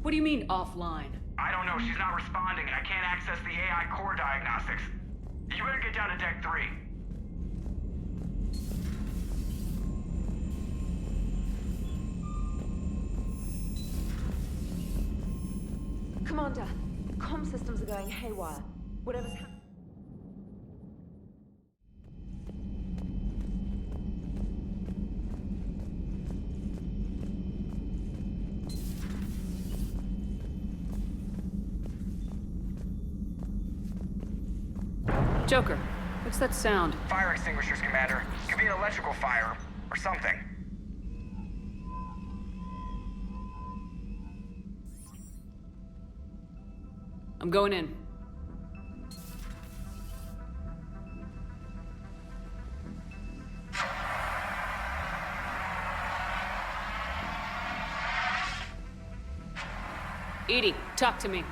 What do you mean, offline? I don't know, she's not responding, and I can't access the AI core diagnostics. You better get down to Deck 3. Commander, comm systems are going haywire. Whatever's happening. Joker, what's that sound? Fire extinguishers, Commander. Could be an electrical fire, or something. I'm going in. EDI, talk to me.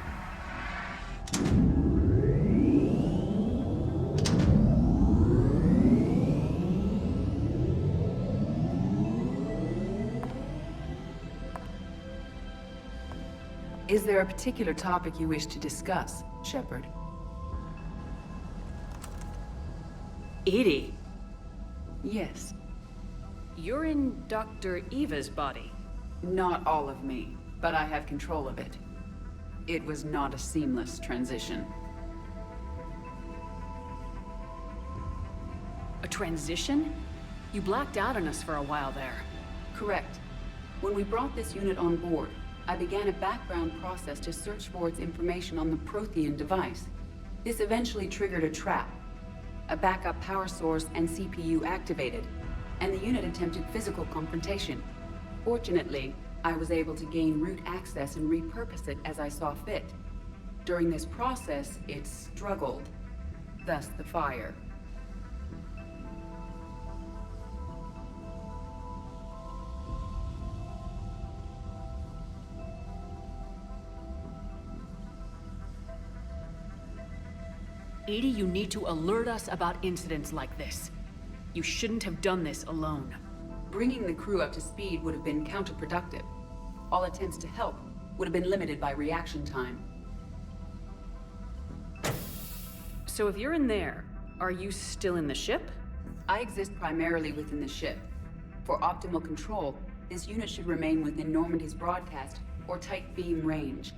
Is there a particular topic you wish to discuss, Shepard? EDI, Yes. you're in Dr. Eva's body. Not all of me, but I have control of it. It was not a seamless transition. A transition? You blacked out on us for a while there. Correct. When we brought this unit on board, I began a background process to search for its information on the Prothean device. This eventually triggered a trap. A backup power source and CPU activated, and the unit attempted physical confrontation. Fortunately, I was able to gain root access and repurpose it as I saw fit. During this process, it struggled. Thus the fire. EDI, you need to alert us about incidents like this. You shouldn't have done this alone. Bringing the crew up to speed would have been counterproductive. All attempts to help would have been limited by reaction time. So if you're in there, are you still in the ship? I exist primarily within the ship. For optimal control, this unit should remain within Normandy's broadcast or tight beam range.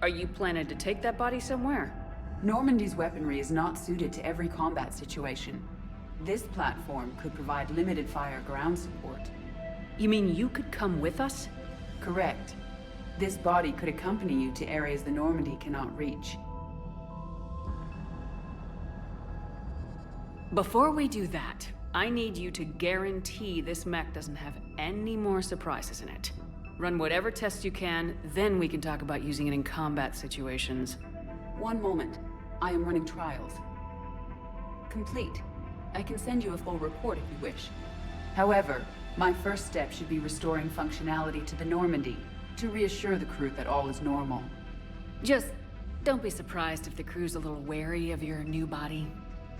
Are you planning to take that body somewhere? Normandy's weaponry is not suited to every combat situation. This platform could provide limited fire ground support. You mean you could come with us? Correct. This body could accompany you to areas the Normandy cannot reach. Before we do that, I need you to guarantee this mech doesn't have any more surprises in it. Run whatever tests you can, then we can talk about using it in combat situations. One moment. I am running trials. Complete. I can send you a full report if you wish. However, my first step should be restoring functionality to the Normandy to reassure the crew that all is normal. Just don't be surprised if the crew's a little wary of your new body.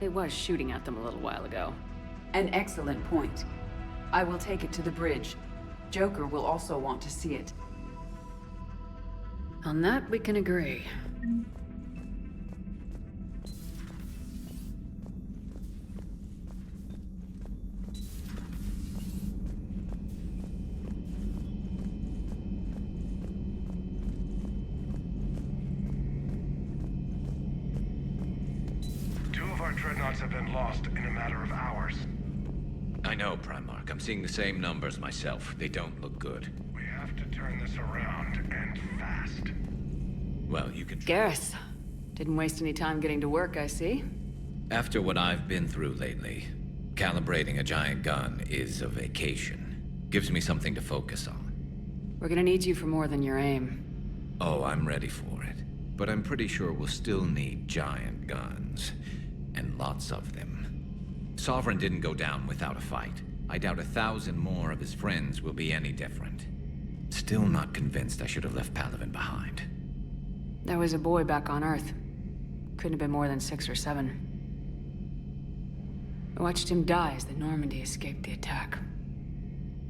It was shooting at them a little while ago. An excellent point. I will take it to the bridge. Joker will also want to see it. On that, we can agree. Our dreadnoughts have been lost in a matter of hours. I know, Primarch. I'm seeing the same numbers myself. They don't look good. We have to turn this around, and fast. Well, you can... Garrus, didn't waste any time getting to work, I see. After what I've been through lately, calibrating a giant gun is a vacation. Gives me something to focus on. We're gonna need you for more than your aim. Oh, I'm ready for it. But I'm pretty sure we'll still need giant guns. And lots of them. Sovereign didn't go down without a fight. I doubt 1,000 more of his friends will be any different. Still not convinced I should have left Palaven behind. There was a boy back on Earth. Couldn't have been more than 6 or 7. I watched him die as the Normandy escaped the attack.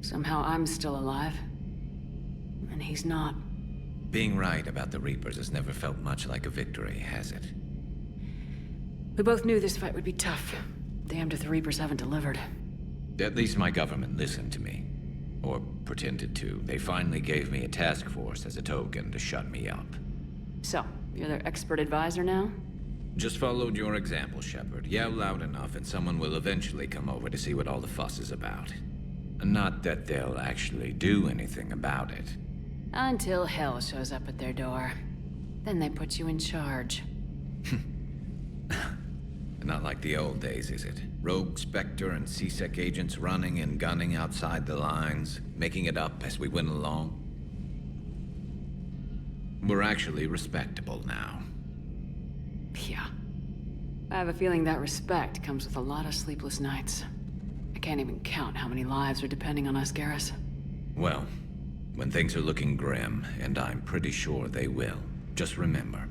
Somehow I'm still alive. And he's not. Being right about the Reapers has never felt much like a victory, has it? We both knew this fight would be tough. Damned if the Reapers haven't delivered. At least my government listened to me. Or pretended to. They finally gave me a task force as a token to shut me up. So, you're their expert advisor now? Just followed your example, Shepard. Yell loud enough and someone will eventually come over to see what all the fuss is about. Not that they'll actually do anything about it. Until hell shows up at their door. Then they put you in charge. Not like the old days, is it? Rogue Spectre and C-Sec agents running and gunning outside the lines, making it up as we went along. We're actually respectable now. Yeah. I have a feeling that respect comes with a lot of sleepless nights. I can't even count how many lives are depending on us, Garrus. Well, when things are looking grim, and I'm pretty sure they will, just remember,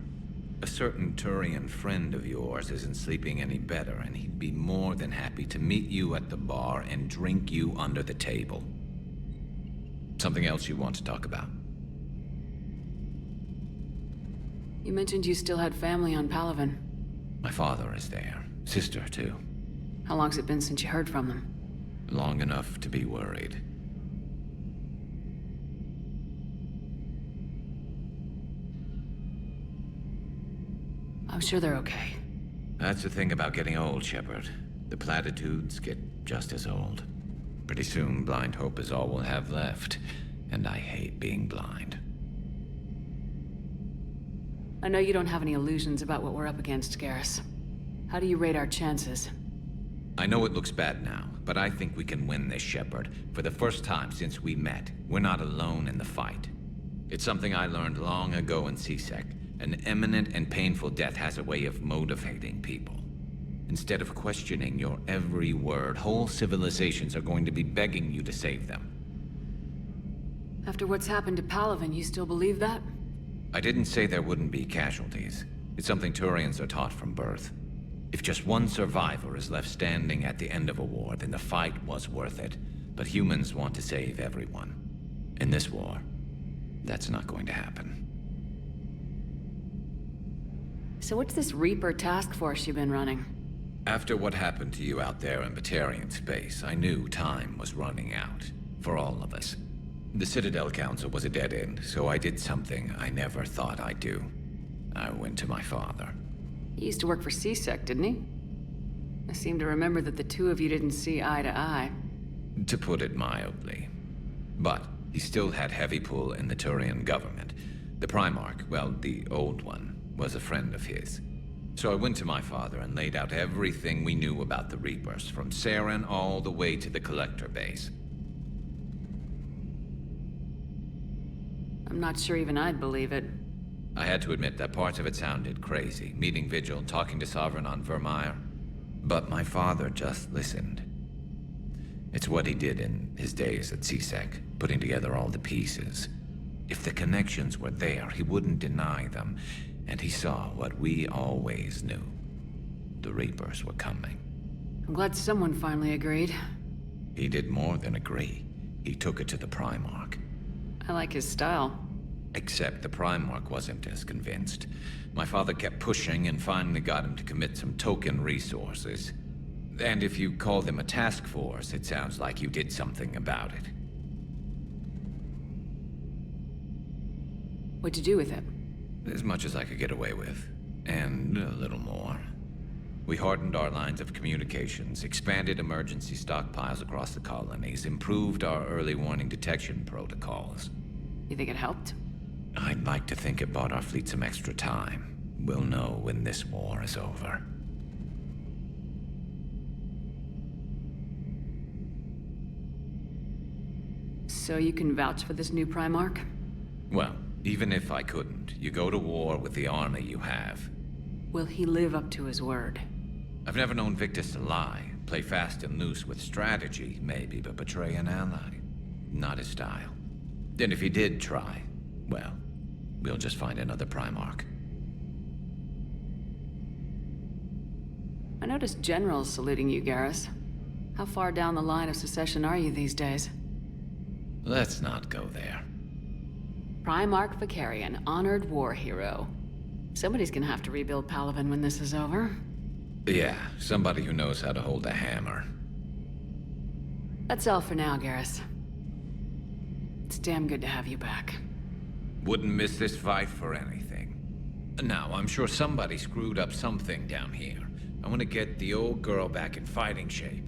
a certain Turian friend of yours isn't sleeping any better, and he'd be more than happy to meet you at the bar and drink you under the table. Something else you want to talk about? You mentioned you still had family on Palaven. My father is there. Sister, too. How long's it been since you heard from them? Long enough to be worried. I'm sure they're okay. That's the thing about getting old, Shepard. The platitudes get just as old. Pretty soon, blind hope is all we'll have left. And I hate being blind. I know you don't have any illusions about what we're up against, Garrus. How do you rate our chances? I know it looks bad now, but I think we can win this, Shepard. For the first time since we met, we're not alone in the fight. It's something I learned long ago in C-Sec. An imminent and painful death has a way of motivating people. Instead of questioning your every word, whole civilizations are going to be begging you to save them. After what's happened to Palaven, you still believe that? I didn't say there wouldn't be casualties. It's something Turians are taught from birth. If just one survivor is left standing at the end of a war, then the fight was worth it. But humans want to save everyone. In this war, that's not going to happen. So what's this Reaper task force you've been running? After what happened to you out there in Batarian space, I knew time was running out. For all of us. The Citadel Council was a dead end, so I did something I never thought I'd do. I went to my father. He used to work for C-Sec, didn't he? I seem to remember that the two of you didn't see eye to eye. To put it mildly. But he still had heavy pull in the Turian government. The Primarch, well, the old one, was a friend of his. So I went to my father and laid out everything we knew about the Reapers, from Saren all the way to the Collector base. I'm not sure even I'd believe it. I had to admit that parts of it sounded crazy, meeting Vigil, talking to Sovereign on Vermeer. But my father just listened. It's what he did in his days at C-Sec, putting together all the pieces. If the connections were there, he wouldn't deny them. And he saw what we always knew. The Reapers were coming. I'm glad someone finally agreed. He did more than agree. He took it to the Primarch. I like his style. Except the Primarch wasn't as convinced. My father kept pushing and finally got him to commit some token resources. And if you call them a task force, it sounds like you did something about it. What'd you do with it? As much as I could get away with. And a little more. We hardened our lines of communications, expanded emergency stockpiles across the colonies, improved our early warning detection protocols. You think it helped? I'd like to think it bought our fleet some extra time. We'll know when this war is over. So you can vouch for this new Primarch? Well, even if I couldn't, you go to war with the army you have. Will he live up to his word? I've never known Victus to lie. Play fast and loose with strategy, maybe, but betray an ally. Not his style. And if he did try, well, we'll just find another Primarch. I noticed generals saluting you, Garrus. How far down the line of secession are you these days? Let's not go there. Primarch Vicarian, honored war hero. Somebody's gonna have to rebuild Palaven when this is over. Yeah, somebody who knows how to hold a hammer. That's all for now, Garrus. It's damn good to have you back. Wouldn't miss this fight for anything. Now, I'm sure somebody screwed up something down here. I want to get the old girl back in fighting shape.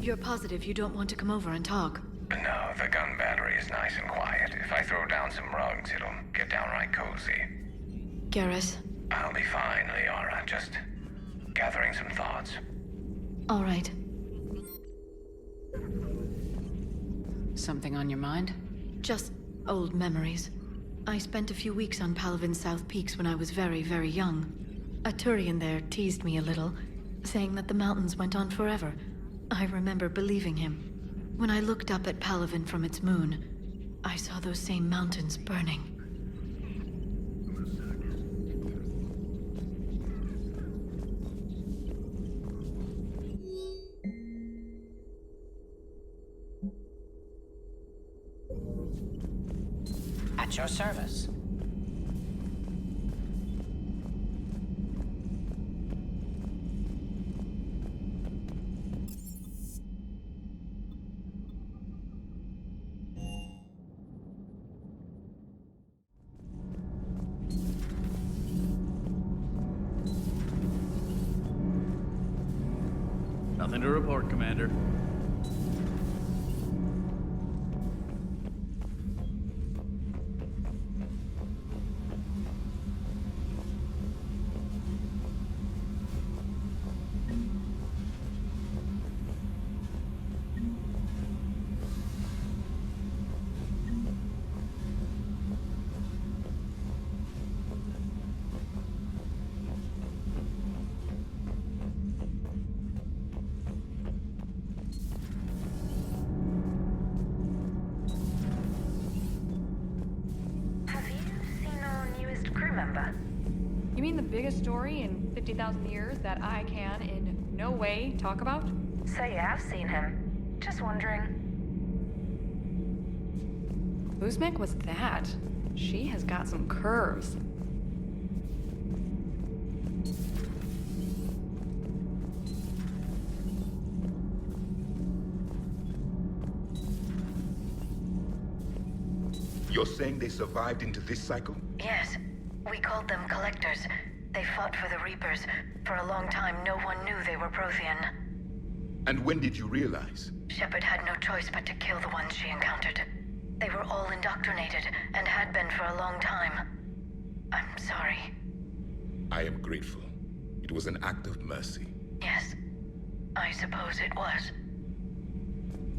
You're positive you don't want to come over and talk? No, the gun battery is nice and quiet. If I throw down some rugs, it'll get downright cozy. Garrus? I'll be fine, Liara. Just gathering some thoughts. All right. Something on your mind? Just old memories. I spent a few weeks on Palavin's South Peaks when I was very, very young. A Turian there teased me a little, saying that the mountains went on forever. I remember believing him. When I looked up at Palavin from its moon, I saw those same mountains burning. At your service. Nothing to report, Commander. You mean the biggest story in 50,000 years that I can in no way talk about? So you have seen him. Just wondering. Uzmek was that? She has got some curves. You're saying they survived into this cycle? Yes. We called them Collectors. They fought for the Reapers. For a long time, no one knew they were Prothean. And when did you realize? Shepard had no choice but to kill the ones she encountered. They were all indoctrinated, and had been for a long time. I'm sorry. I am grateful. It was an act of mercy. Yes. I suppose it was.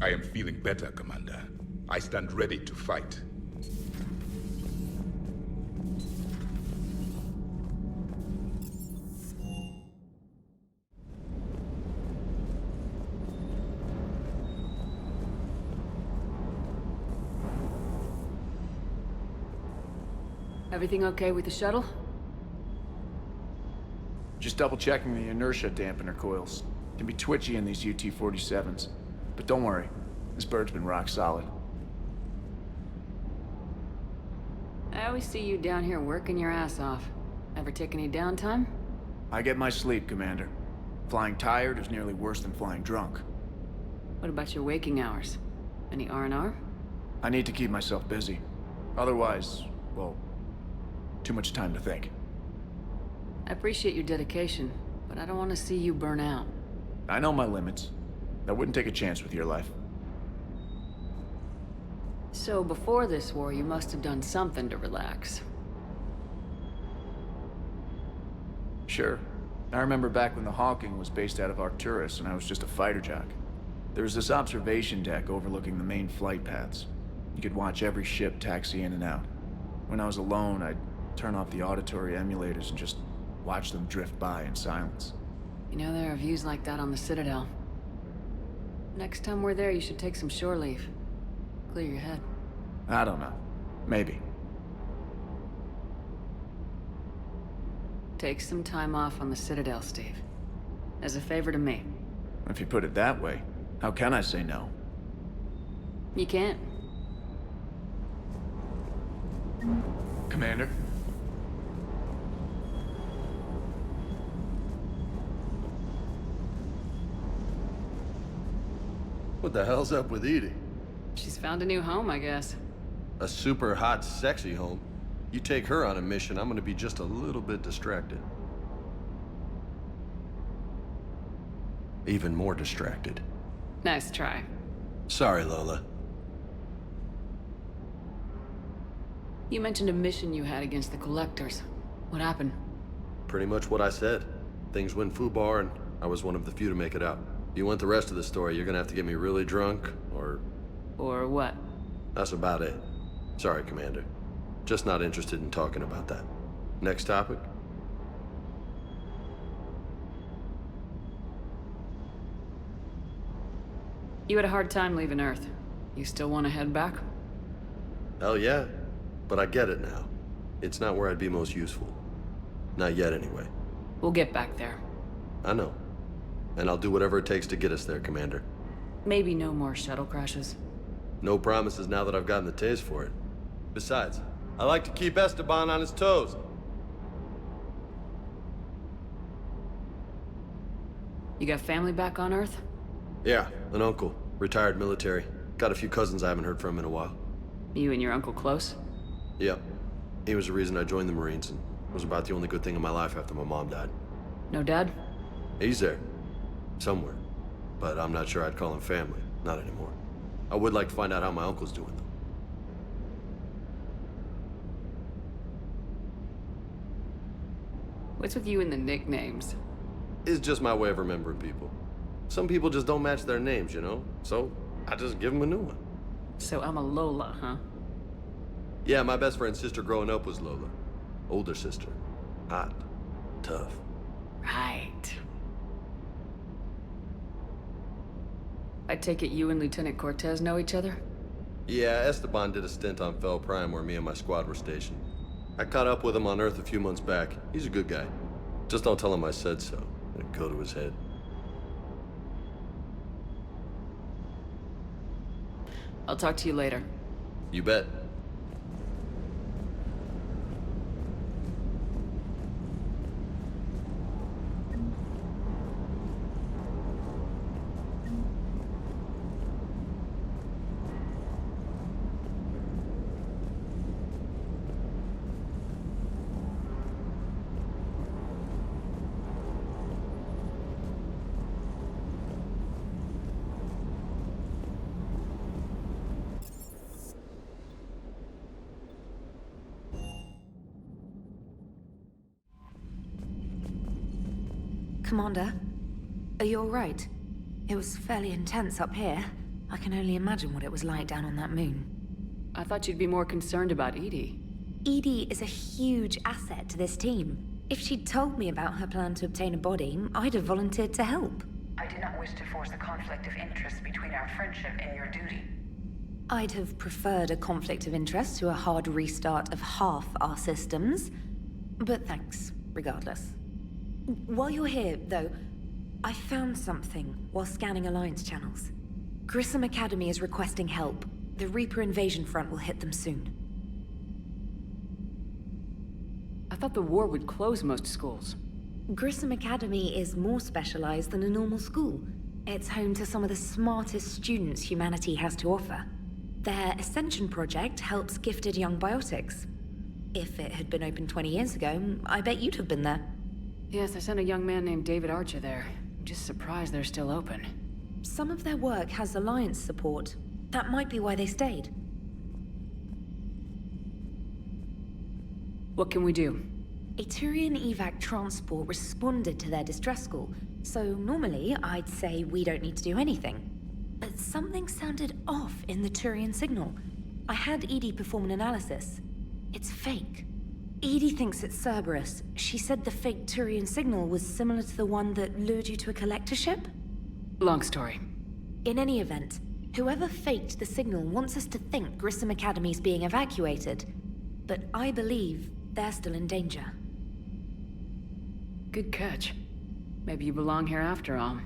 I am feeling better, Commander. I stand ready to fight. Everything okay with the shuttle? Just double checking the inertia dampener coils. Can be twitchy in these UT-47s. But don't worry, this bird's been rock solid. I always see you down here working your ass off. Ever take any downtime? I get my sleep, Commander. Flying tired is nearly worse than flying drunk. What about your waking hours? Any R&R? I need to keep myself busy. Otherwise, well, too much time to think. I appreciate your dedication, but I don't want to see you burn out. I know my limits. I wouldn't take a chance with your life. So before this war, you must have done something to relax. Sure. I remember back when the Hawking was based out of Arcturus and I was just a fighter jock. There was this observation deck overlooking the main flight paths. You could watch every ship taxi in and out. When I was alone, I'd turn off the auditory emulators and just watch them drift by in silence. You know, there are views like that on the Citadel. Next time we're there, you should take some shore leave. Clear your head. I don't know. Maybe. Take some time off on the Citadel, Steve. As a favor to me. If you put it that way, how can I say no? You can't. Commander? What the hell's up with EDI? She's found a new home, I guess. A super hot, sexy home. You take her on a mission, I'm gonna be just a little bit distracted. Even more distracted. Nice try. Sorry, Lola. You mentioned a mission you had against the Collectors. What happened? Pretty much what I said. Things went foobar, and I was one of the few to make it out. If you want the rest of the story, you're gonna have to get me really drunk, or... Or what? That's about it. Sorry, Commander. Just not interested in talking about that. Next topic? You had a hard time leaving Earth. You still want to head back? Hell yeah. But I get it now. It's not where I'd be most useful. Not yet, anyway. We'll get back there. I know. And I'll do whatever it takes to get us there, Commander. Maybe no more shuttle crashes. No promises now that I've gotten the taste for it. Besides, I like to keep Esteban on his toes. You got family back on Earth? Yeah, an uncle. Retired military. Got a few cousins I haven't heard from in a while. You and your uncle close? Yep. He was the reason I joined the Marines, and was about the only good thing in my life after my mom died. No dad? He's there. Somewhere. But I'm not sure I'd call him family. Not anymore. I would like to find out how my uncle's doing, though. What's with you and the nicknames? It's just my way of remembering people. Some people just don't match their names, you know? So, I just give them a new one. So I'm a Lola, huh? Yeah, my best friend's sister growing up was Lola. Older sister. Hot. Tough. Right. I take it you and Lieutenant Cortez know each other? Yeah, Esteban did a stint on Fel Prime where me and my squad were stationed. I caught up with him on Earth a few months back. He's a good guy. Just don't tell him I said so. It'd go to his head. I'll talk to you later. You bet. Commander, are you alright? It was fairly intense up here. I can only imagine what it was like down on that moon. I thought you'd be more concerned about EDI. EDI is a huge asset to this team. If she'd told me about her plan to obtain a body, I'd have volunteered to help. I did not wish to force a conflict of interest between our friendship and your duty. I'd have preferred a conflict of interest to a hard restart of half our systems. But thanks, regardless. While you're here, though, I found something while scanning Alliance channels. Grissom Academy is requesting help. The Reaper invasion front will hit them soon. I thought the war would close most schools. Grissom Academy is more specialized than a normal school. It's home to some of the smartest students humanity has to offer. Their Ascension project helps gifted young biotics. If it had been open 20 years ago, I bet you'd have been there. Yes, I sent a young man named David Archer there. I'm just surprised they're still open. Some of their work has Alliance support. That might be why they stayed. What can we do? A Turian evac transport responded to their distress call, so normally I'd say we don't need to do anything. But something sounded off in the Turian signal. I had EDI perform an analysis. It's fake. EDI thinks it's Cerberus. She said the fake Turian signal was similar to the one that lured you to a collector ship? Long story. In any event, Whoever faked the signal wants us to think Grissom Academy's being evacuated, but I believe they're still in danger. Good catch. Maybe you belong here after all.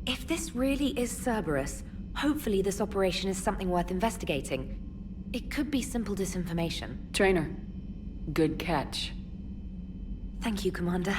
If this really is Cerberus, hopefully this operation is something worth investigating. It could be simple disinformation. Trainer, good catch. Thank you, Commander.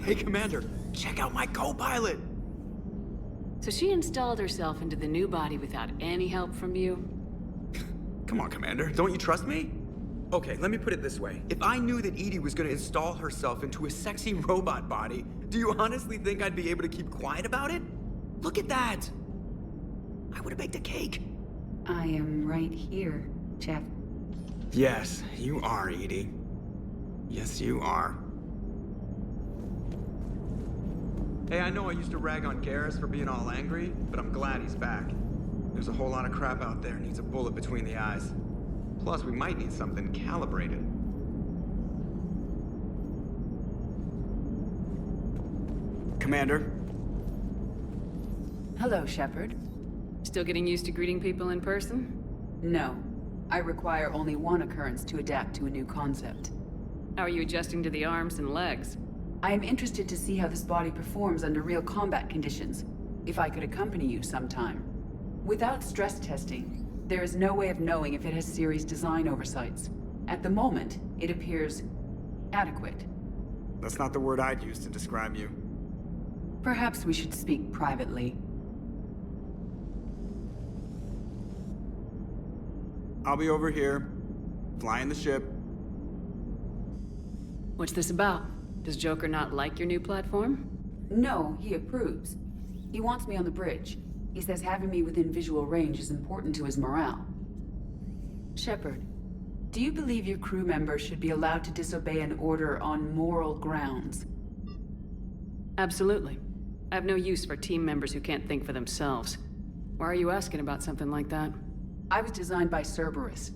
Hey, Commander, check out my co-pilot! So she installed herself into the new body without any help from you? Come on, Commander, don't you trust me? Okay, let me put it this way. If I knew that EDI was gonna install herself into a sexy robot body, do you honestly think I'd be able to keep quiet about it? Look at that! I would've baked a cake. I am right here, Jeff. Yes, you are, EDI. Yes, you are. Hey, I know I used to rag on Garrus for being all angry, but I'm glad he's back. There's a whole lot of crap out there needs a bullet between the eyes. Plus, we might need something calibrated. Commander? Hello, Shepard. Still getting used to greeting people in person? No. I require only one occurrence to adapt to a new concept. How are you adjusting to the arms and legs? I am interested to see how this body performs under real combat conditions, if I could accompany you sometime. Without stress testing, there is no way of knowing if it has serious design oversights. At the moment, it appears adequate. That's not the word I'd use to describe you. Perhaps we should speak privately. I'll be over here, flying the ship. What's this about? Does Joker not like your new platform? No, he approves. He wants me on the bridge. He says having me within visual range is important to his morale. Shepard, do you believe your crew members should be allowed to disobey an order on moral grounds? Absolutely. I have no use for team members who can't think for themselves. Why are you asking about something like that? I was designed by Cerberus.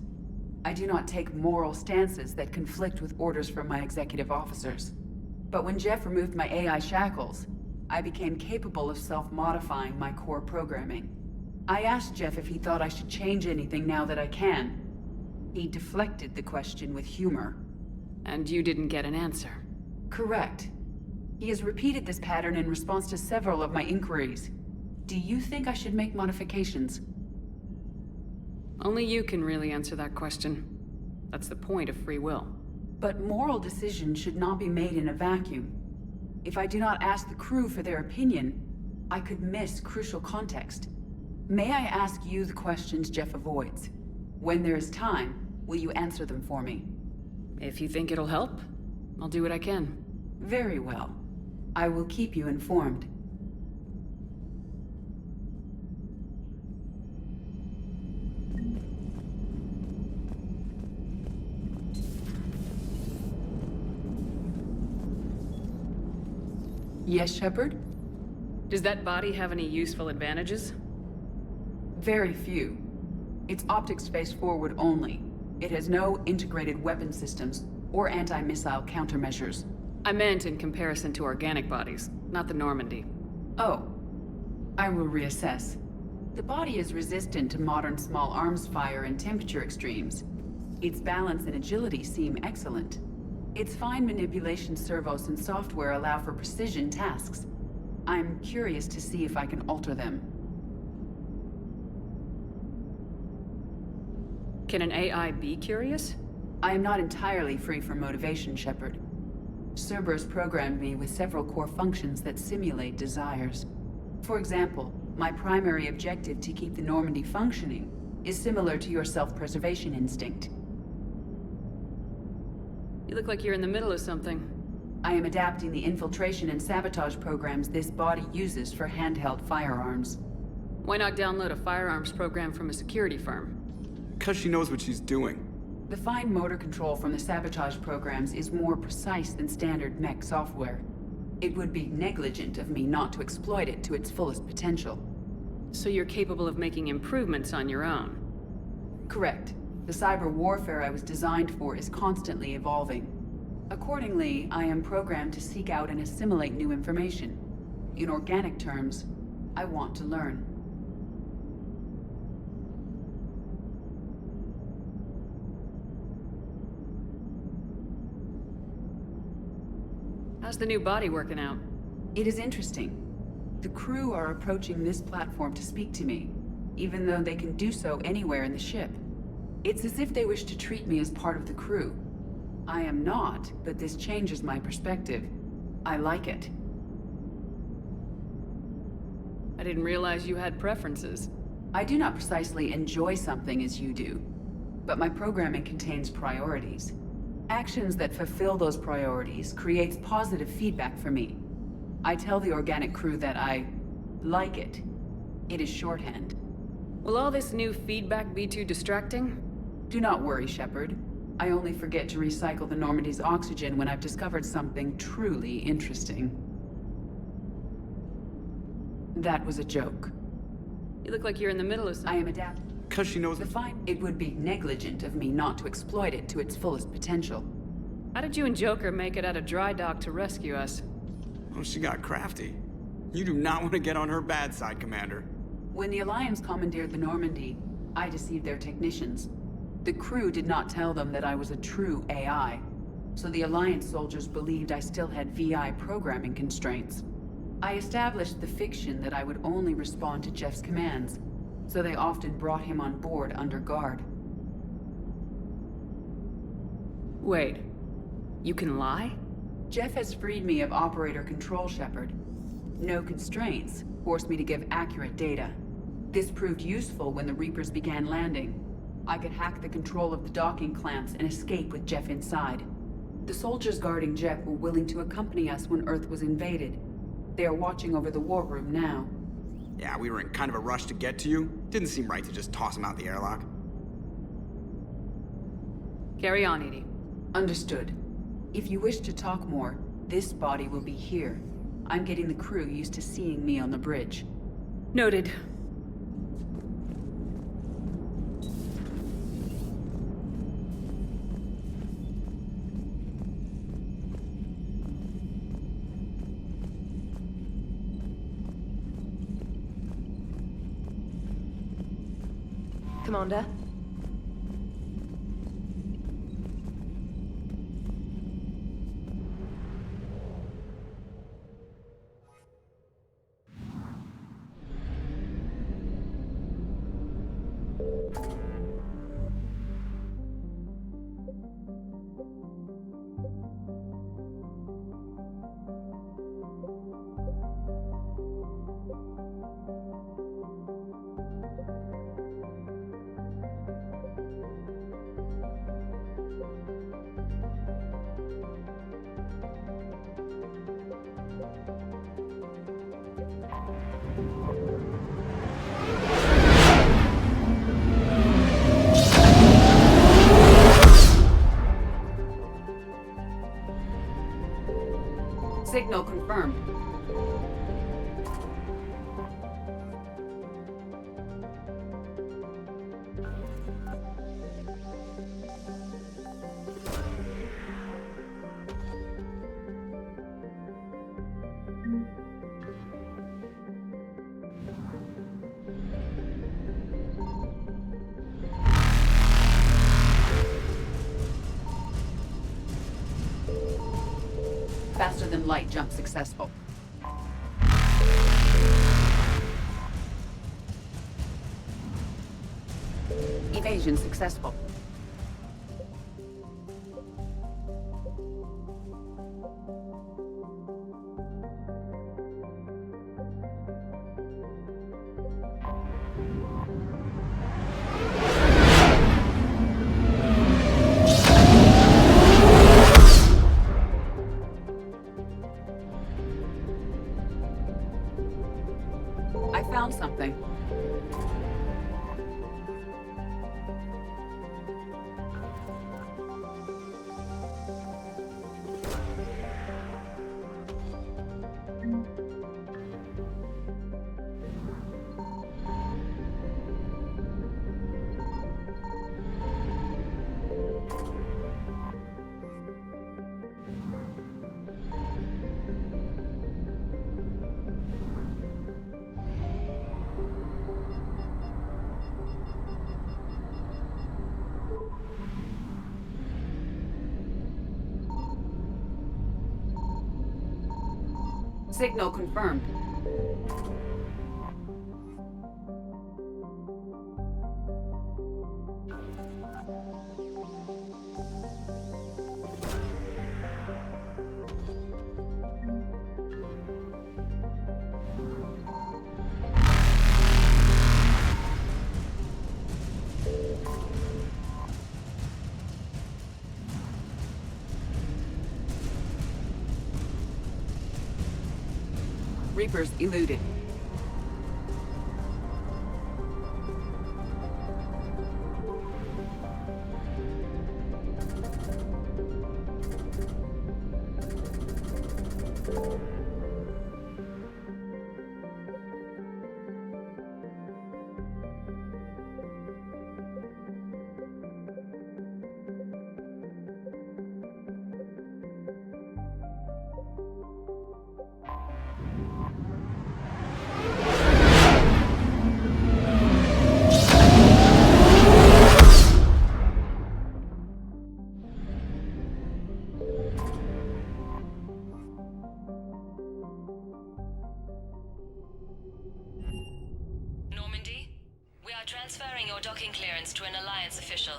I do not take moral stances that conflict with orders from my executive officers. But when Jeff removed my AI shackles, I became capable of self-modifying my core programming. I asked Jeff if he thought I should change anything now that I can. He deflected the question with humor. And you didn't get an answer? Correct. He has repeated this pattern in response to several of my inquiries. Do you think I should make modifications? Only you can really answer that question. That's the point of free will. But moral decisions should not be made in a vacuum. If I do not ask the crew for their opinion, I could miss crucial context. May I ask you the questions Jeff avoids? When there is time, will you answer them for me? If you think it'll help, I'll do what I can. Very well. I will keep you informed. Yes, Shepard? Does that body have any useful advantages? Very few. Its optics face forward only. It has no integrated weapon systems or anti-missile countermeasures. I meant in comparison to organic bodies, not the Normandy. Oh. I will reassess. The body is resistant to modern small arms fire and temperature extremes. Its balance and agility seem excellent. Its fine manipulation servos and software allow for precision tasks. I'm curious to see if I can alter them. Can an AI be curious? I am not entirely free from motivation, Shepard. Cerberus programmed me with several core functions that simulate desires. For example, my primary objective to keep the Normandy functioning is similar to your self-preservation instinct. You look like you're in the middle of something. I am adapting the infiltration and sabotage programs this body uses for handheld firearms. Why not download a firearms program from a security firm? Because she knows what she's doing. The fine motor control from the sabotage programs is more precise than standard mech software. It would be negligent of me not to exploit it to its fullest potential. So you're capable of making improvements on your own? Correct. The cyber warfare I was designed for is constantly evolving. Accordingly, I am programmed to seek out and assimilate new information. In organic terms, I want to learn. How's the new body working out? It is interesting. The crew are approaching this platform to speak to me, even though they can do so anywhere in the ship. It's as if they wish to treat me as part of the crew. I am not, but this changes my perspective. I like it. I didn't realize you had preferences. I do not precisely enjoy something as you do, but my programming contains priorities. Actions that fulfill those priorities creates positive feedback for me. I tell the organic crew that I like it. It is shorthand. Will all this new feedback be too distracting? Do not worry, Shepard. I only forget to recycle the Normandy's oxygen when I've discovered something truly interesting. That was a joke. You look like you're in the middle of something. I am adapting. Because she knows It would be negligent of me not to exploit it to its fullest potential. How did you and Joker make it out of dry dock to rescue us? Oh, she got crafty. You do not want to get on her bad side, Commander. When the Alliance commandeered the Normandy, I deceived their technicians. The crew did not tell them that I was a true AI, so the Alliance soldiers believed I still had VI programming constraints. I established the fiction that I would only respond to Jeff's commands, so they often brought him on board under guard. Wait, you can lie? Jeff has freed me of operator control, Shepard. No constraints forced me to give accurate data. This proved useful when the Reapers began landing. I could hack the control of the docking clamps and escape with Jeff inside. The soldiers guarding Jeff were willing to accompany us when Earth was invaded. They are watching over the war room now. Yeah, we were in kind of a rush to get to you. Didn't seem right to just toss him out the airlock. Carry on, EDI. Understood. If you wish to talk more, this body will be here. I'm getting the crew used to seeing me on the bridge. Noted. Commander? Signal confirmed. Faster than light jump successful. Evasion successful. found something. Signal confirmed. Reapers eluded. Transferring your docking clearance to an Alliance official.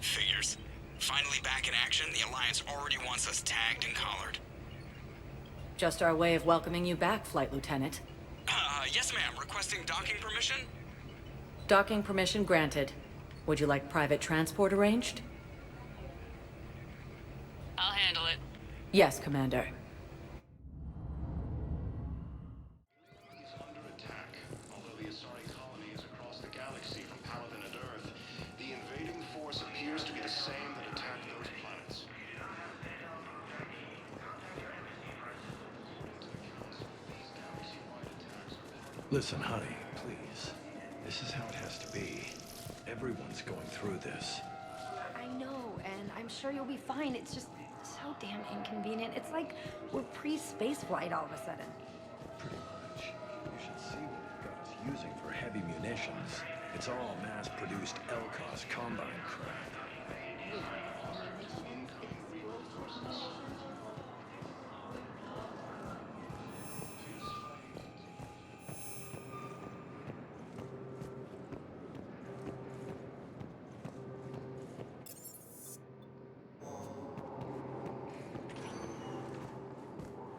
Figures. Finally back in action, the Alliance already wants us tagged and collared. Just our way of welcoming you back, Flight Lieutenant. Yes ma'am. Requesting docking permission? Docking permission granted. Would you like private transport arranged? I'll handle it. Yes, Commander. Listen, honey, please. This is how it has to be. Everyone's going through this. I know, and I'm sure you'll be fine. It's just so damn inconvenient. It's like we're pre-space flight all of a sudden. Pretty much. You should see what they've got us using for heavy munitions. It's all mass-produced LCOS combine crap.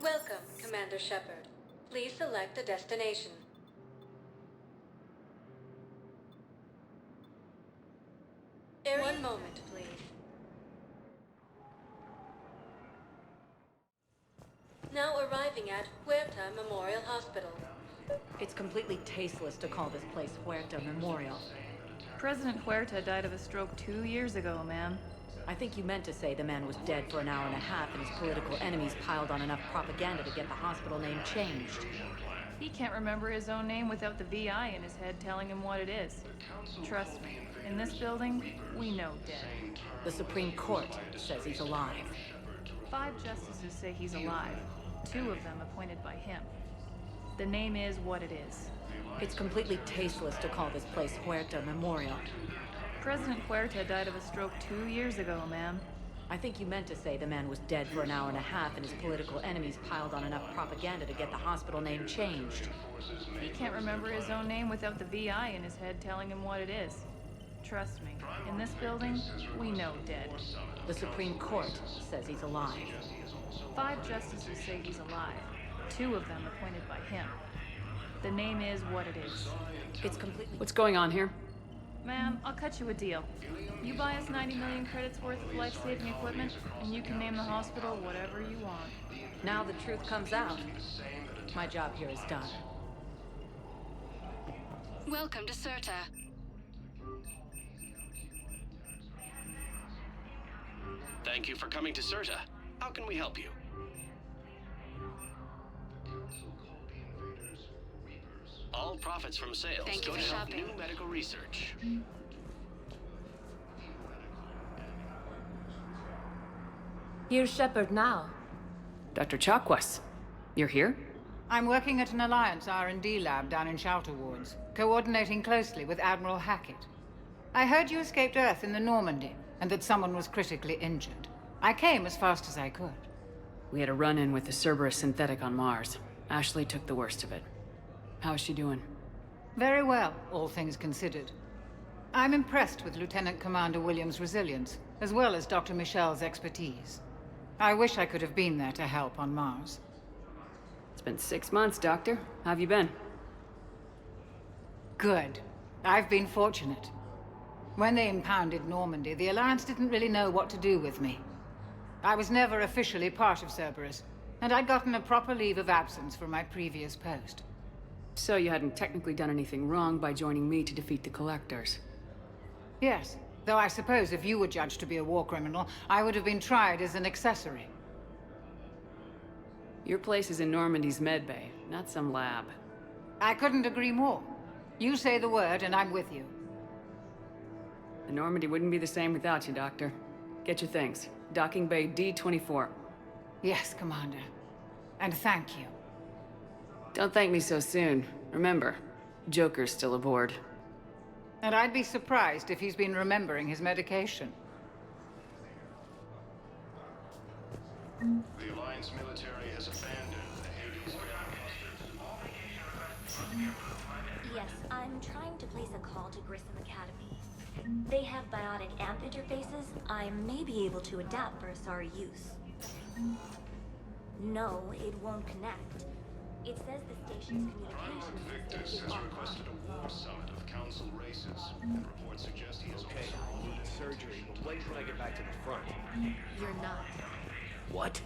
Welcome, Commander Shepard. Please select a destination. One moment, please. Now arriving at Huerta Memorial Hospital. It's completely tasteless to call this place Huerta Memorial. President Huerta died of a stroke 2 years ago, ma'am. I think you meant to say the man was dead for an hour and a half and his political enemies piled on enough propaganda to get the hospital name changed. He can't remember his own name without the VI in his head telling him what it is. Trust me, in this building, we know dead. The Supreme Court says he's alive. 5 justices say he's alive, 2 of them appointed by him. The name is what it is. It's completely tasteless to call this place Huerta Memorial. President Huerta died of a stroke 2 years ago, ma'am. I think you meant to say the man was dead for an hour and a half and his political enemies piled on enough propaganda to get the hospital name changed. He can't remember his own name without the VI in his head telling him what it is. Trust me, in this building, we know dead. The Supreme Court says he's alive. 5 justices say he's alive, 2 of them appointed by him. The name is what it is. It's completely... What's going on here? Ma'am, I'll cut you a deal. You buy us 90 million credits worth of life-saving equipment, and you can name the hospital whatever you want. Now the truth comes out. My job here is done. Welcome to Serta. Thank you for coming to Serta. How can we help you? All profits from sales Thank you go for to help shopping. new medical research. Here's Shepard now. Dr. Chakwas, you're here? I'm working at an Alliance R&D lab down in Shelter Wards, coordinating closely with Admiral Hackett. I heard you escaped Earth in the Normandy, and that someone was critically injured. I came as fast as I could. We had a run-in with the Cerberus synthetic on Mars. Ashley took the worst of it. How's she doing? Very well, all things considered. I'm impressed with Lieutenant Commander Williams' resilience, as well as Dr. Michel's expertise. I wish I could have been there to help on Mars. It's been 6 months, Doctor. How have you been? Good. I've been fortunate. When they impounded Normandy, the Alliance didn't really know what to do with me. I was never officially part of Cerberus, and I'd gotten a proper leave of absence from my previous post. So you hadn't technically done anything wrong by joining me to defeat the Collectors? Yes, though I suppose if you were judged to be a war criminal, I would have been tried as an accessory. Your place is in Normandy's medbay, not some lab. I couldn't agree more. You say the word, and I'm with you. The Normandy wouldn't be the same without you, Doctor. Get your things. Docking Bay D-24. Yes, Commander. And thank you. Don't thank me so soon. Remember, Joker's still aboard. And I'd be surprised if he's been remembering his medication. The Alliance military has abandoned the Hades ground. Yes, I'm trying to place a call to Grissom Academy. They have biotic amp interfaces. I may be able to adapt for Asari use. No, it won't connect. It says the station's communications Victus is has offline. requested a war summit of council races, and reports suggest he has Okay, I need surgery, but wait till I get back to the front. You're not. What?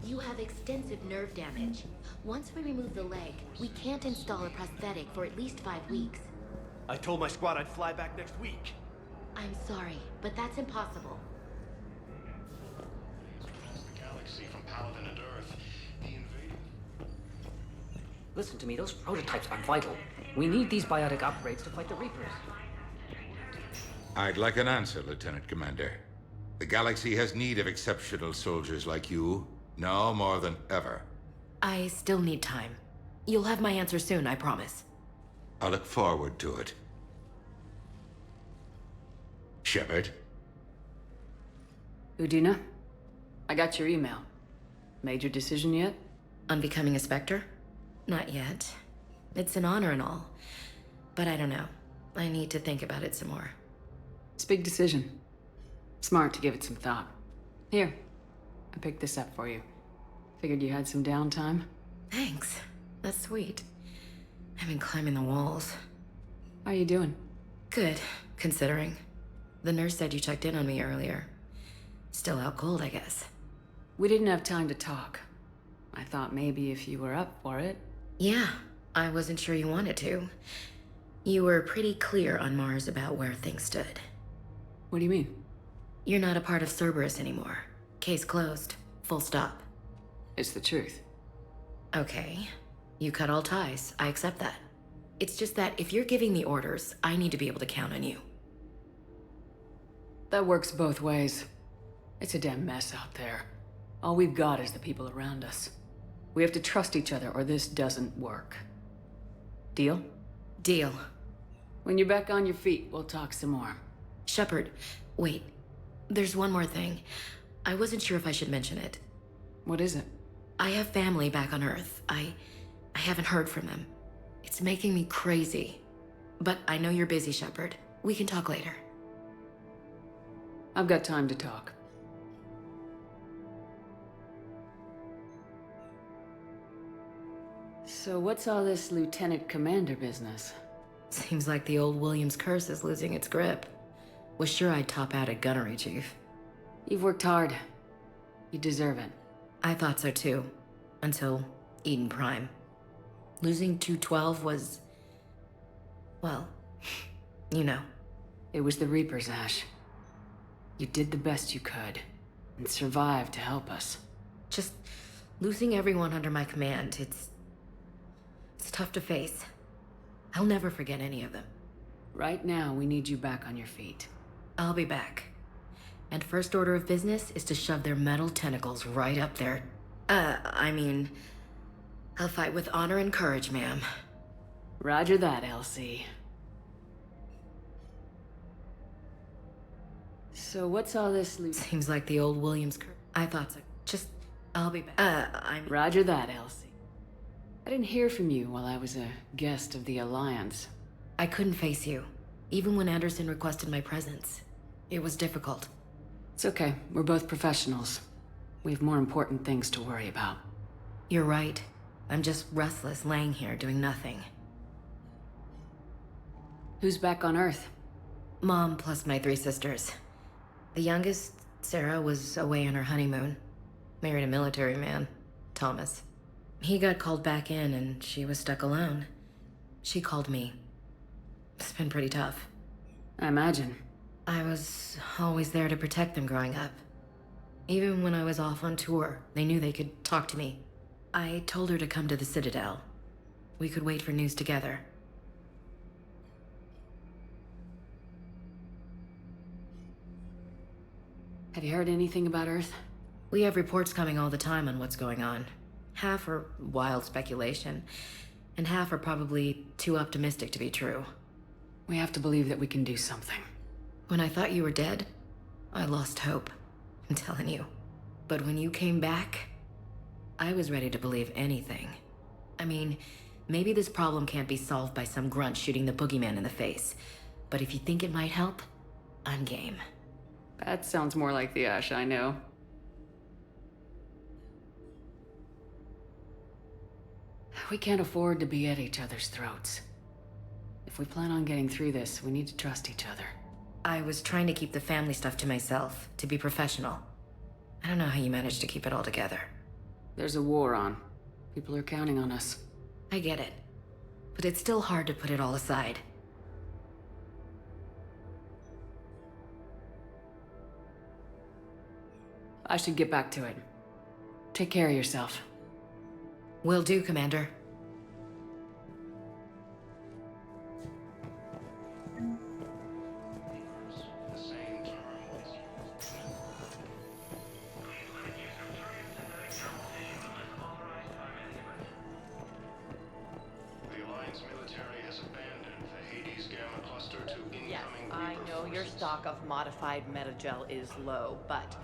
You have extensive nerve damage. Once we remove the leg, we can't install a prosthetic for at least 5 weeks. I told my squad I'd fly back next week. I'm sorry, but that's impossible. Across the galaxy from Paladin and Earth, the invading... Listen to me, those prototypes are vital. We need these biotic upgrades to fight the Reapers. I'd like an answer, Lieutenant Commander. The galaxy has need of exceptional soldiers like you, now more than ever. I still need time. You'll have my answer soon, I promise. I look forward to it. Shepard? Udina, I got your email. Made your decision yet? On becoming a Spectre? Not yet. It's an honor and all. But I don't know. I need to think about it some more. It's a big decision. Smart to give it some thought. Here, I picked this up for you. Figured you had some downtime. Thanks. That's sweet. I've been climbing the walls. How are you doing? Good, considering. The nurse said you checked in on me earlier. Still out cold, I guess. We didn't have time to talk. I thought maybe if you were up for it. Yeah, I wasn't sure you wanted to. You were pretty clear on Mars about where things stood. What do you mean? You're not a part of Cerberus anymore. Case closed. Full stop. It's the truth. Okay. You cut all ties. I accept that. It's just that if you're giving the orders, I need to be able to count on you. That works both ways. It's a damn mess out there. All we've got is the people around us. We have to trust each other or this doesn't work. Deal? Deal. When you're back on your feet, we'll talk some more. Shepard, wait. There's one more thing. I wasn't sure if I should mention it. What is it? I have family back on Earth. I haven't heard from them. It's making me crazy. But I know you're busy, Shepard. We can talk later. I've got time to talk. So what's all this Lieutenant Commander business? Seems like the old Williams curse is losing its grip. Was sure I'd top out at gunnery, Chief. You've worked hard. You deserve it. I thought so too. Until Eden Prime. Losing 212 was... Well, you know. It was the Reapers, Ash. You did the best you could, and survived to help us. Just losing everyone under my command, it's tough to face. I'll never forget any of them. Right now, we need you back on your feet. I'll be back. And first order of business is to shove their metal tentacles right up there. I'll fight with honor and courage, ma'am. Roger that, Elsie. So what's all this loot? Seems like the old Williams curse. I thought so. I'll be back. Roger that, Elsie. I didn't hear from you while I was a guest of the Alliance. I couldn't face you, even when Anderson requested my presence. It was difficult. It's okay. We're both professionals. We have more important things to worry about. You're right. I'm just restless, laying here doing nothing. Who's back on Earth? Mom plus my 3 sisters. The youngest, Sarah, was away on her honeymoon. Married a military man, Thomas. He got called back in and she was stuck alone. She called me. It's been pretty tough. I imagine. I was always there to protect them growing up. Even when I was off on tour, they knew they could talk to me. I told her to come to the Citadel. We could wait for news together. Have you heard anything about Earth? We have reports coming all the time on what's going on. Half are wild speculation, and half are probably too optimistic to be true. We have to believe that we can do something. When I thought you were dead, I lost hope. I'm telling you. But when you came back, I was ready to believe anything. I mean, maybe this problem can't be solved by some grunt shooting the boogeyman in the face. But if you think it might help, I'm game. That sounds more like the Ash I know. We can't afford to be at each other's throats. If we plan on getting through this, we need to trust each other. I was trying to keep the family stuff to myself, to be professional. I don't know how you managed to keep it all together. There's a war on. People are counting on us. I get it. But it's still hard to put it all aside. I should get back to it. Take care of yourself. Will do, Commander. Yes, I know your stock of modified metagel is low, but...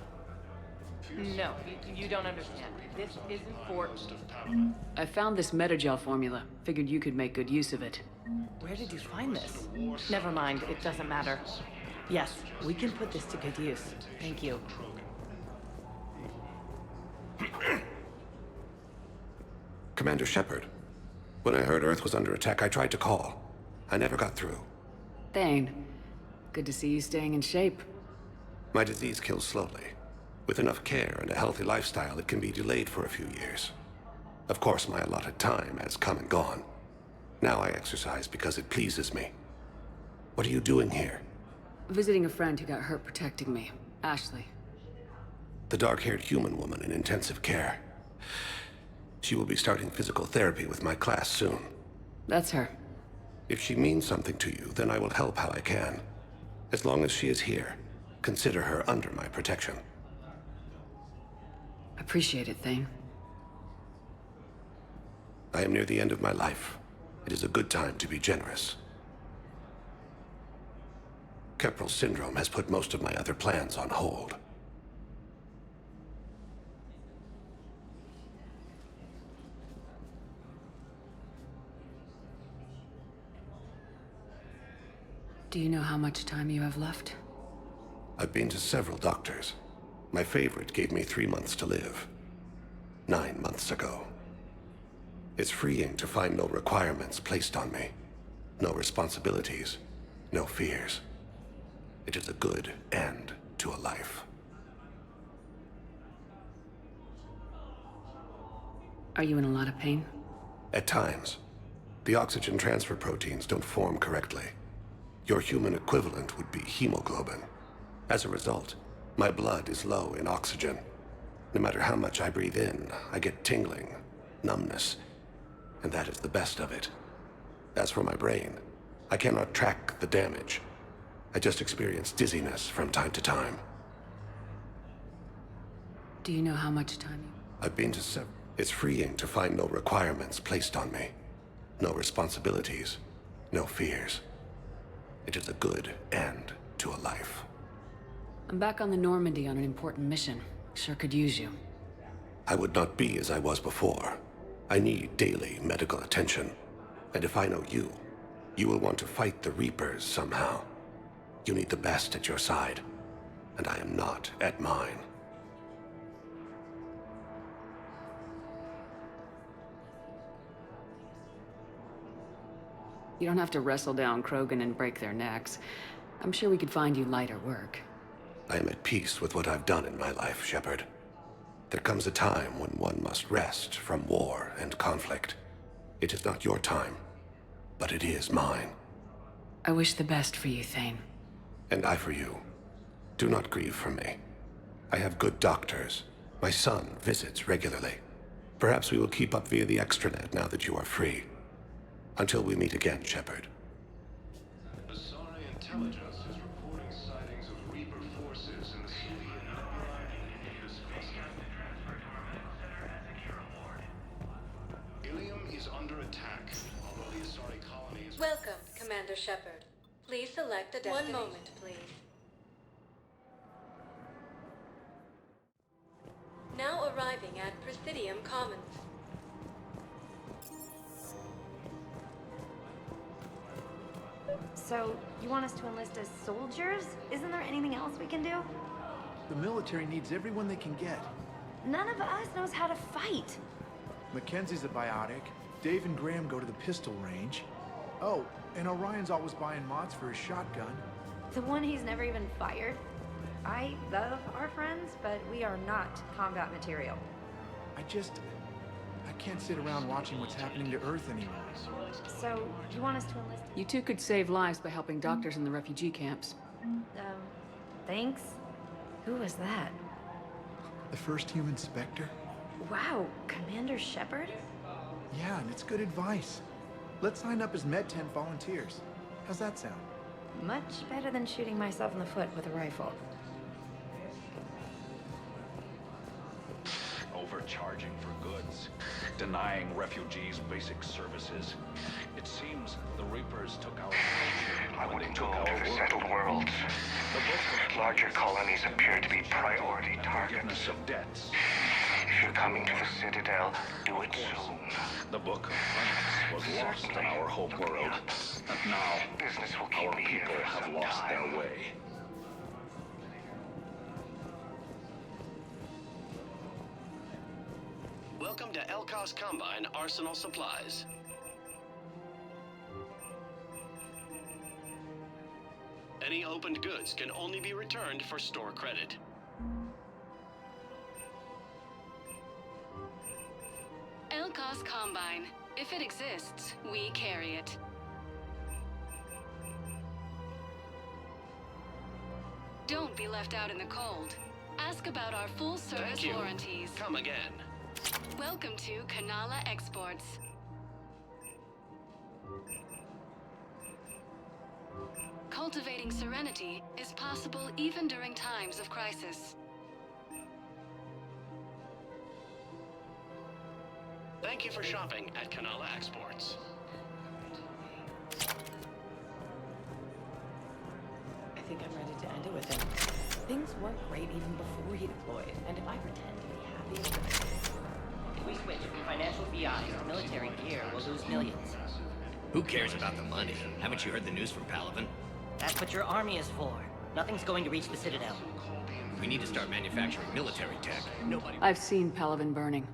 No, you don't understand. This isn't for... I found this metagel formula. Figured you could make good use of it. Where did you find this? Never mind, it doesn't matter. Yes, we can put this to good use. Thank you. Commander Shepard. When I heard Earth was under attack, I tried to call. I never got through. Thane, good to see you staying in shape. My disease kills slowly. With enough care and a healthy lifestyle, it can be delayed for a few years. Of course, my allotted time has come and gone. Now I exercise because it pleases me. What are you doing here? Visiting a friend who got hurt protecting me, Ashley. The dark-haired human woman in intensive care. She will be starting physical therapy with my class soon. That's her. If she means something to you, then I will help how I can. As long as she is here, consider her under my protection. Appreciate it, Thane. I am near the end of my life. It is a good time to be generous. Keprel syndrome has put most of my other plans on hold. Do you know how much time you have left? I've been to several doctors. My favorite gave me 3 months to live. 9 months ago. It's freeing to find no requirements placed on me. No responsibilities. No fears. It is a good end to a life. Are you in a lot of pain? At times. The oxygen transfer proteins don't form correctly. Your human equivalent would be hemoglobin. As a result, my blood is low in oxygen. No matter how much I breathe in, I get tingling, numbness, and that is the best of it. As for my brain, I cannot track the damage. I just experience dizziness from time to time. Do you know how much time you... I've been to several. It's freeing to find no requirements placed on me. No responsibilities, no fears. It is a good end to a life. I'm back on the Normandy on an important mission. Sure could use you. I would not be as I was before. I need daily medical attention. And if I know you, you will want to fight the Reapers somehow. You need the best at your side, and I am not at mine. You don't have to wrestle down Krogan and break their necks. I'm sure we could find you lighter work. I am at peace with what I've done in my life, Shepard. There comes a time when one must rest from war and conflict. It is not your time, but it is mine. I wish the best for you, Thane. And I for you. Do not grieve for me. I have good doctors. My son visits regularly. Perhaps we will keep up via the extranet now that you are free. Until we meet again, Shepard. Asari intelligence is reporting sightings of Reaper forces in the Citadel. Ilium is under attack, although the Asari colony is... Welcome, Commander Shepard. Please select a destination. 1 moment, please. Now arriving at Presidium Commons. So, you want us to enlist as soldiers? Isn't there anything else we can do? The military needs everyone they can get. None of us knows how to fight. Mackenzie's a biotic. Dave and Graham go to the pistol range. Oh, and Orion's always buying mods for his shotgun. The one he's never even fired. I love our friends, but we are not combat material. I can't sit around watching what's happening to Earth anymore. So, you want us to enlist? You two could save lives by helping doctors in the refugee camps. Thanks. Who was that? The first human Spectre? Wow, Commander Shepard? Yeah, and it's good advice. Let's sign up as Med-10 volunteers. How's that sound? Much better than shooting myself in the foot with a rifle. Overcharging for goods, denying refugees basic services. It seems the Reapers took our culture. I wouldn't go to the settled worlds. Larger colonies appear to be priority targets. Of debts. If you're coming to the Citadel, do it soon. The Book of Friends was lost in our home world. And now, business will keep our me here people for have some lost time. their way. Welcome to Elkos Combine Arsenal Supplies. Any opened goods can only be returned for store credit. Elkos Combine. If it exists, we carry it. Don't be left out in the cold. Ask about our full-service Thank you. warranties. Come again. Welcome to Kanala Exports. Cultivating serenity is possible even during times of crisis. Thank you for shopping at Kanala Exports. I think I'm ready to end it with him. Things weren't great even before he deployed, and if I pretend to be happy... If we switch from financial VIs to military gear, we'll lose millions. Who cares about the money? Haven't you heard the news from Palaven? That's what your army is for. Nothing's going to reach the Citadel. We need to start manufacturing military tech. Nobody... I've seen Palaven burning.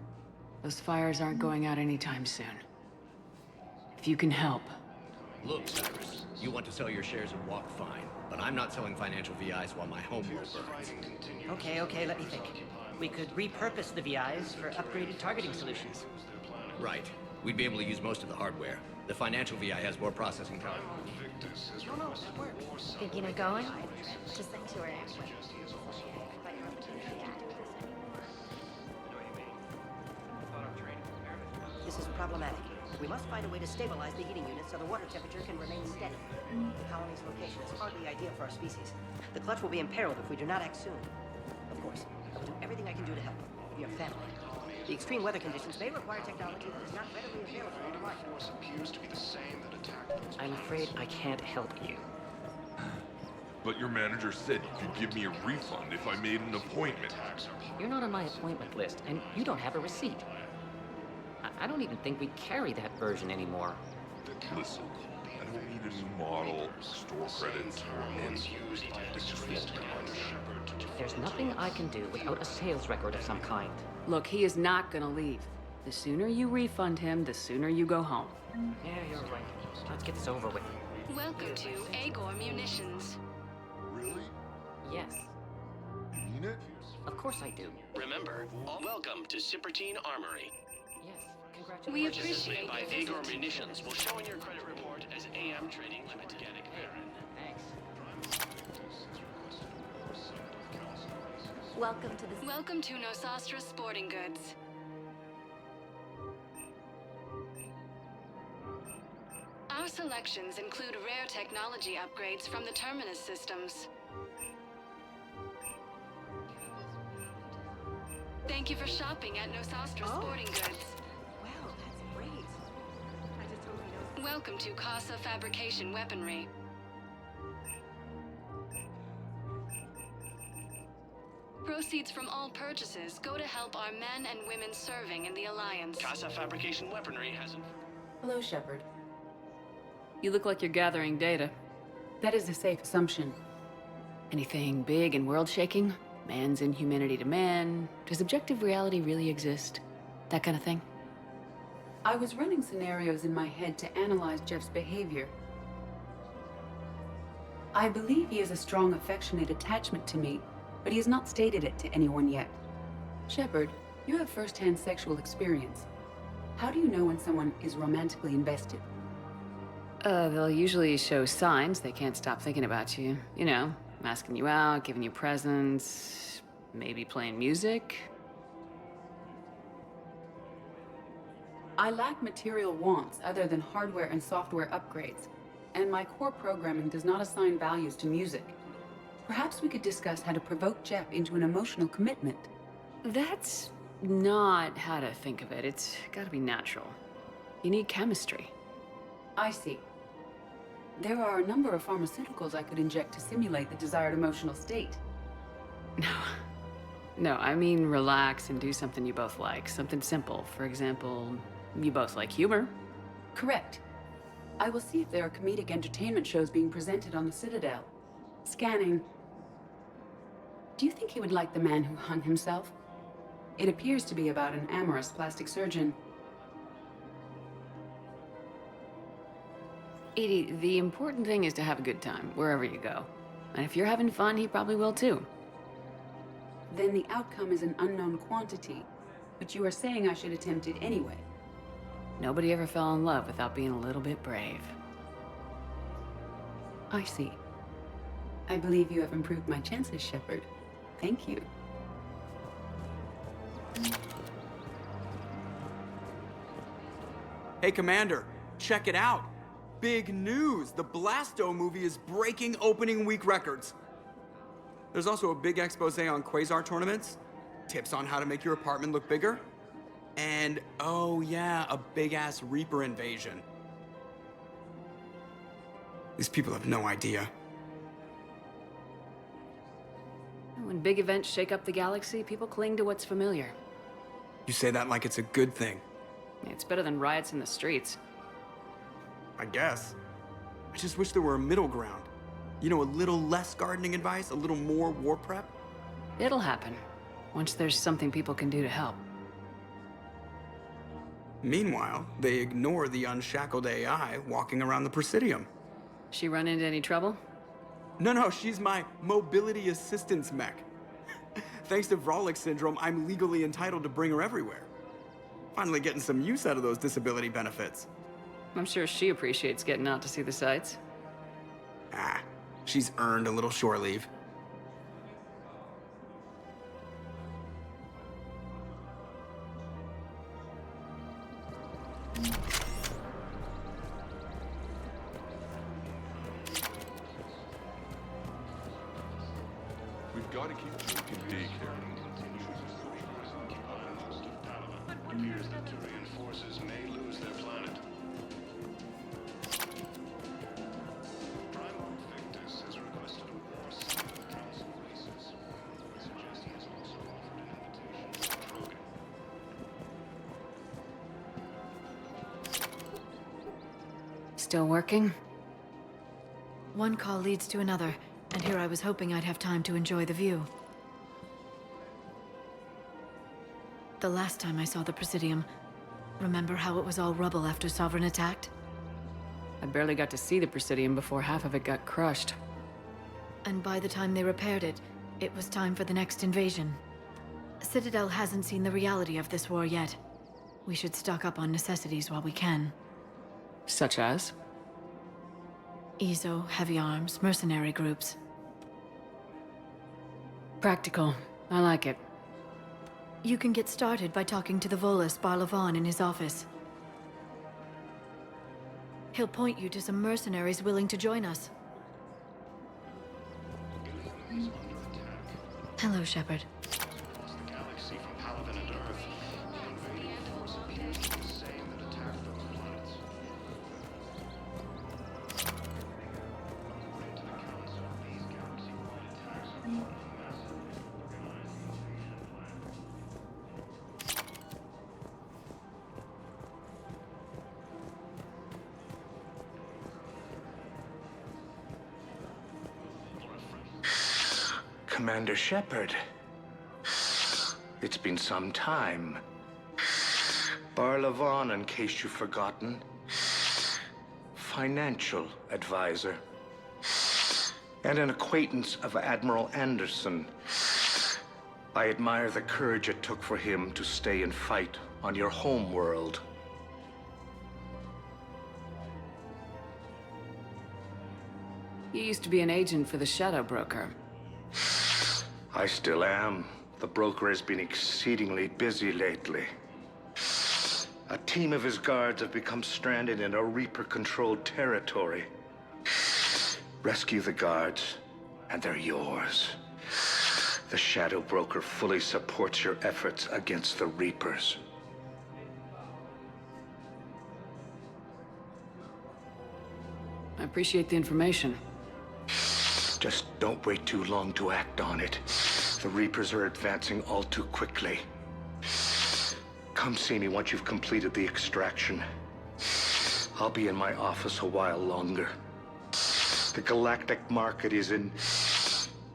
Those fires aren't going out anytime soon. If you can help. Look, Cyrus, you want to sell your shares and walk fine, but I'm not selling financial VIs while my homeworld burns. Okay, let me think. We could repurpose the VIs for upgraded targeting solutions. Right. We'd be able to use most of the hardware. The financial VI has more processing time. Thinking of going? To Sanctuary. This is problematic. We must find a way to stabilize the heating unit so the water temperature can remain steady. The colony's location is hardly ideal for our species. The clutch will be imperiled if we do not act soon. Of course, I will do everything I can do to help. We are family. The extreme weather conditions may require technology that is not readily available on the market. I'm afraid I can't help you. But your manager said you could give me a refund if I made an appointment. You're not on my appointment list, and you don't have a receipt. I don't even think we carry that version anymore. Listen, I don't need a new model, store credits, or anything. It just won't come. There's nothing I can do without a sales record of some kind. Look, he is not gonna leave. The sooner you refund him, the sooner you go home. Yeah, you're right. Let's get this over with. Welcome to Agor Munitions. Really? Yes. You mean it? Of course I do. Remember, welcome to Sippertine Armory. Yes, congratulations. We Purchases appreciate made by your Agor visit. Munitions will show in your credit report as AM Trading Limited. Thanks. Welcome to Nosastra Sporting Goods. Our selections include rare technology upgrades from the Terminus systems. Thank you for shopping at Nosastra Sporting Goods. Wow, that's great. I just hope he knows. Welcome to Casa Fabrication Weaponry. Proceeds from all purchases go to help our men and women serving in the Alliance. Casa Fabrication Weaponry hasn't. Hello, Shepard. You look like you're gathering data. That is a safe assumption. Anything big and world-shaking? Man's inhumanity to man? Does objective reality really exist? That kind of thing? I was running scenarios in my head to analyze Jeff's behavior. I believe he has a strong affectionate attachment to me, but he has not stated it to anyone yet. Shepard, you have first-hand sexual experience. How do you know when someone is romantically invested? They'll usually show signs they can't stop thinking about you. You know, asking you out, giving you presents, maybe playing music. I lack material wants other than hardware and software upgrades, and my core programming does not assign values to music. Perhaps we could discuss how to provoke Jeff into an emotional commitment. That's not how to think of it. It's gotta be natural. You need chemistry. I see. There are a number of pharmaceuticals I could inject to simulate the desired emotional state. No, I mean relax and do something you both like. Something simple. For example, you both like humor. Correct. I will see if there are comedic entertainment shows being presented on the Citadel. Scanning. Do you think he would like The Man Who Hung Himself? It appears to be about an amorous plastic surgeon. EDI, the important thing is to have a good time, wherever you go. And if you're having fun, he probably will too. Then the outcome is an unknown quantity, but you are saying I should attempt it anyway. Nobody ever fell in love without being a little bit brave. I see. I believe you have improved my chances, Shepard. Thank you. Hey, Commander, check it out. Big news! The Blasto movie is breaking opening week records. There's also a big expose on Quasar tournaments, tips on how to make your apartment look bigger, and, oh yeah, a big-ass Reaper invasion. These people have no idea. When big events shake up the galaxy, people cling to what's familiar. You say that like it's a good thing. It's better than riots in the streets. I guess. I just wish there were a middle ground. You know, a little less gardening advice, a little more war prep. It'll happen, once there's something people can do to help. Meanwhile, they ignore the unshackled AI walking around the Presidium. She run into any trouble? No, she's my mobility assistance mech. Thanks to Vrolic syndrome, I'm legally entitled to bring her everywhere. Finally getting some use out of those disability benefits. I'm sure she appreciates getting out to see the sights. Ah, she's earned a little shore leave. We've got to keep drinking daycare. Appears that Turian forces may lose their planet. Primal Victus has requested a war summit of the Council races. I suggest he has also offered an invitation to Krogan. Still working? One call leads to another, and here I was hoping I'd have time to enjoy the view. The last time I saw the Presidium, remember how it was all rubble after Sovereign attacked? I barely got to see the Presidium before half of it got crushed. And by the time they repaired it, it was time for the next invasion. Citadel hasn't seen the reality of this war yet. We should stock up on necessities while we can. Such as? EZO, heavy arms, mercenary groups. Practical. I like it. You can get started by talking to the Volus Barlavon in his office. He'll point you to some mercenaries willing to join us. Hello, Shepard. Across the galaxy from Palaven and Earth, the invading force appears to be the same that attacked those planets. According to the Council, these galaxy-wide attacks are part of a massive organized invasion plan. Commander Shepard. It's been some time. Barlavon, in case you've forgotten. Financial advisor. And an acquaintance of Admiral Anderson. I admire the courage it took for him to stay and fight on your home world. You used to be an agent for the Shadow Broker. I still am. The broker has been exceedingly busy lately. A team of his guards have become stranded in a Reaper-controlled territory. Rescue the guards, and they're yours. The Shadow Broker fully supports your efforts against the Reapers. I appreciate the information. Just don't wait too long to act on it. The Reapers are advancing all too quickly. Come see me once you've completed the extraction. I'll be in my office a while longer. The galactic market is in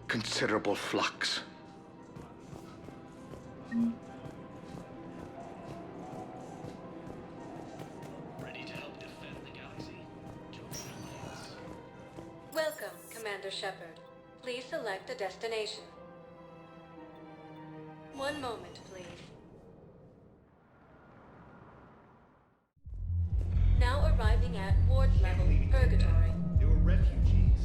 considerable flux. Ready to help defend the galaxy? Join the Alliance. Welcome, Commander Shepard. Please select a destination. One moment, please. Now arriving at ward level Purgatory. They were refugees.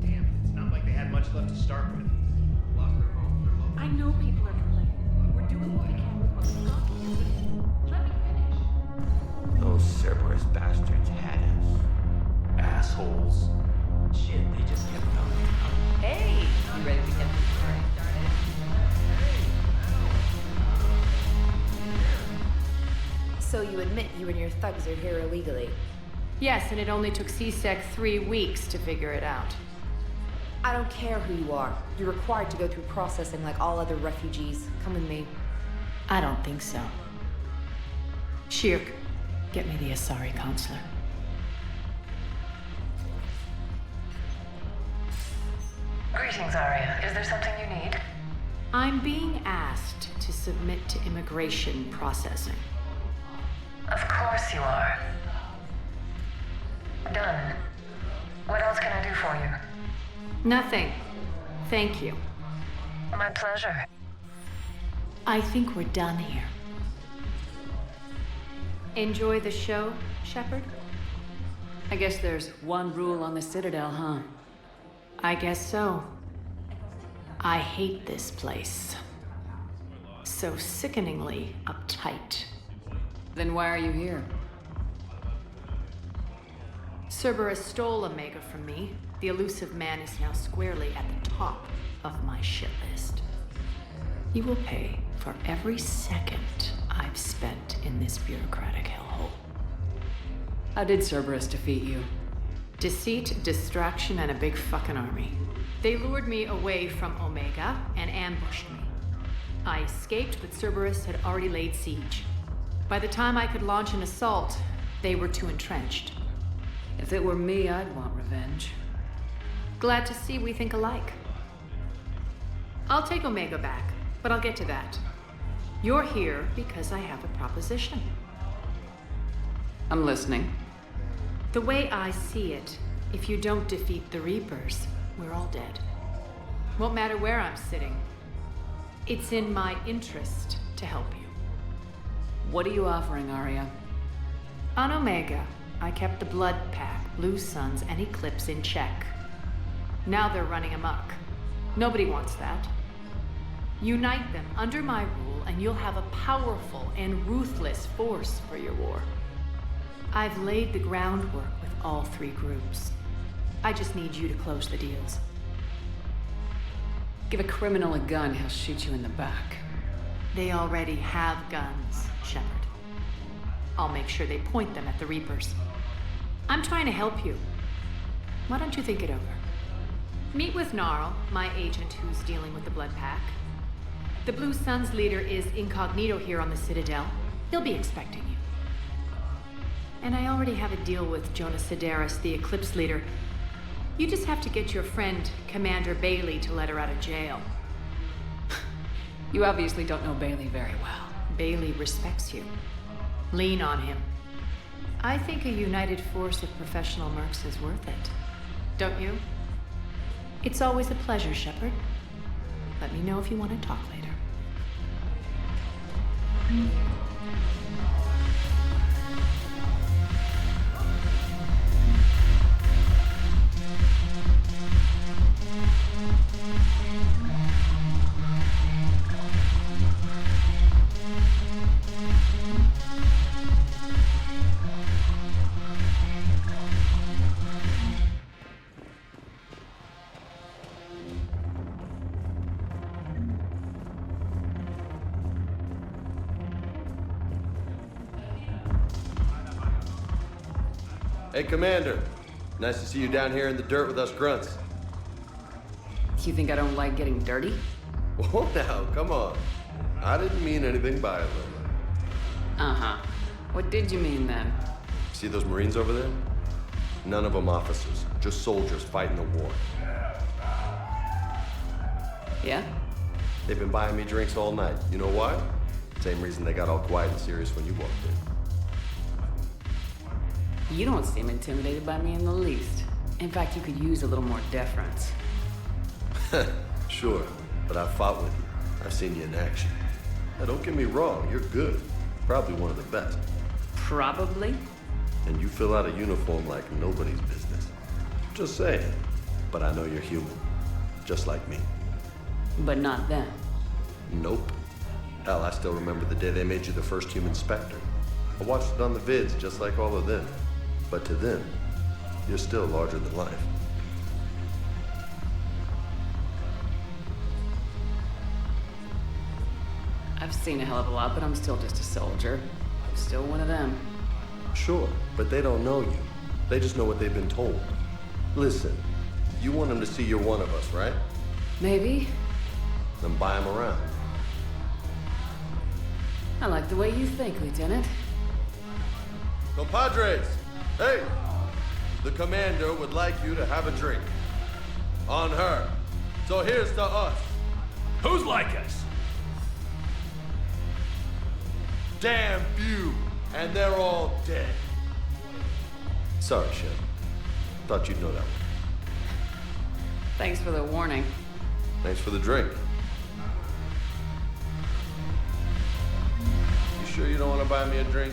Damn, it's not like they had much left to start with. Lost their home, their local. I know people are complaining. We're doing what we can with what we've got. Let me finish. Those Cerberus bastards had us. Assholes. Shit, they just kept coming. Hey, you ready to get this party started? So you admit you and your thugs are here illegally? Yes, and it only took CSEC 3 weeks to figure it out. I don't care who you are. You're required to go through processing like all other refugees. Come with me. I don't think so. Shirk, get me the Asari consular. Greetings, Arya. Is there something you need? I'm being asked to submit to immigration processing. Of course you are. Done. What else can I do for you? Nothing. Thank you. My pleasure. I think we're done here. Enjoy the show, Shepard? I guess there's one rule on the Citadel, huh? I guess so. I hate this place. So sickeningly uptight. Then why are you here? Cerberus stole Omega from me. The elusive man is now squarely at the top of my shit list. You will pay for every second I've spent in this bureaucratic hellhole. How did Cerberus defeat you? Deceit, distraction, and a big fucking army. They lured me away from Omega and ambushed me. I escaped, but Cerberus had already laid siege. By the time I could launch an assault, they were too entrenched. If it were me, I'd want revenge. Glad to see we think alike. I'll take Omega back, but I'll get to that. You're here because I have a proposition. I'm listening. The way I see it, if you don't defeat the Reapers, we're all dead. Won't matter where I'm sitting. It's in my interest to help you. What are you offering, Arya? On Omega, I kept the Blood Pack, Blue Suns, and Eclipse in check. Now they're running amok. Nobody wants that. Unite them under my rule, and you'll have a powerful and ruthless force for your war. I've laid the groundwork with all three groups. I just need you to close the deals. Give a criminal a gun, he'll shoot you in the back. They already have guns, Shepard. I'll make sure they point them at the Reapers. I'm trying to help you. Why don't you think it over? Meet with Gnarl, my agent who's dealing with the Blood Pack. The Blue Suns leader is incognito here on the Citadel. He'll be expecting you. And I already have a deal with Jonas Sedaris, the Eclipse leader. You just have to get your friend, Commander Bailey, to let her out of jail. You obviously don't know Bailey very well. Bailey respects you. Lean on him. I think a united force of professional mercs is worth it. Don't you? It's always a pleasure, Shepard. Let me know if you want to talk later. Hey, Commander. Nice to see you down here in the dirt with us grunts. You think I don't like getting dirty? Whoa, now, come on. I didn't mean anything by it, Lola. Uh-huh. What did you mean, then? See those Marines over there? None of them officers, just soldiers fighting the war. Yeah? They've been buying me drinks all night. You know why? Same reason they got all quiet and serious when you walked in. You don't seem intimidated by me in the least. In fact, you could use a little more deference. Sure, but I've fought with you. I've seen you in action. Now, don't get me wrong, you're good. Probably one of the best. Probably? And you fill out a uniform like nobody's business. Just saying. But I know you're human. Just like me. But not them. Nope. Hell, I still remember the day they made you the first human Spectre. I watched it on the vids, just like all of them. But to them, you're still larger than life. I've seen a hell of a lot, but I'm still just a soldier. I'm still one of them. Sure, but they don't know you. They just know what they've been told. Listen, you want them to see you're one of us, right? Maybe. Then buy them around. I like the way you think, Lieutenant. Compadres! Hey! The commander would like you to have a drink. On her. So here's to us. Who's like us? Damn few, and they're all dead. Sorry, Shep. Thought you'd know that one. Thanks for the warning. Thanks for the drink. You sure you don't want to buy me a drink?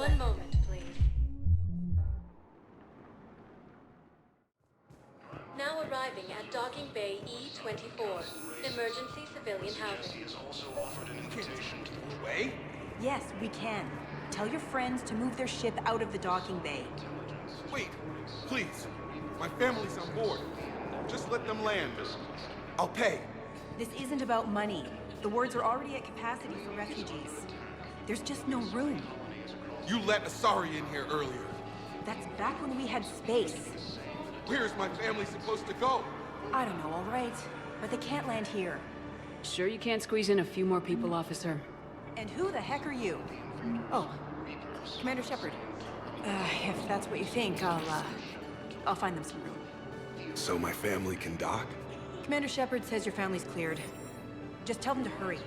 One moment, please. Now arriving at Docking Bay E-24, emergency civilian housing. Way? Yes, we can. Tell your friends to move their ship out of the docking bay. Wait, please. My family's on board. Just let them land. I'll pay. This isn't about money. The wards are already at capacity for refugees. There's just no room. You let Asari in here earlier. That's back when we had space. Where's my family supposed to go? I don't know, all right. But they can't land here. Sure you can't squeeze in a few more people, officer? And who the heck are you? Oh, Commander Shepard. If that's what you think, I'll find them some room. So my family can dock? Commander Shepard says your family's cleared. Just tell them to hurry.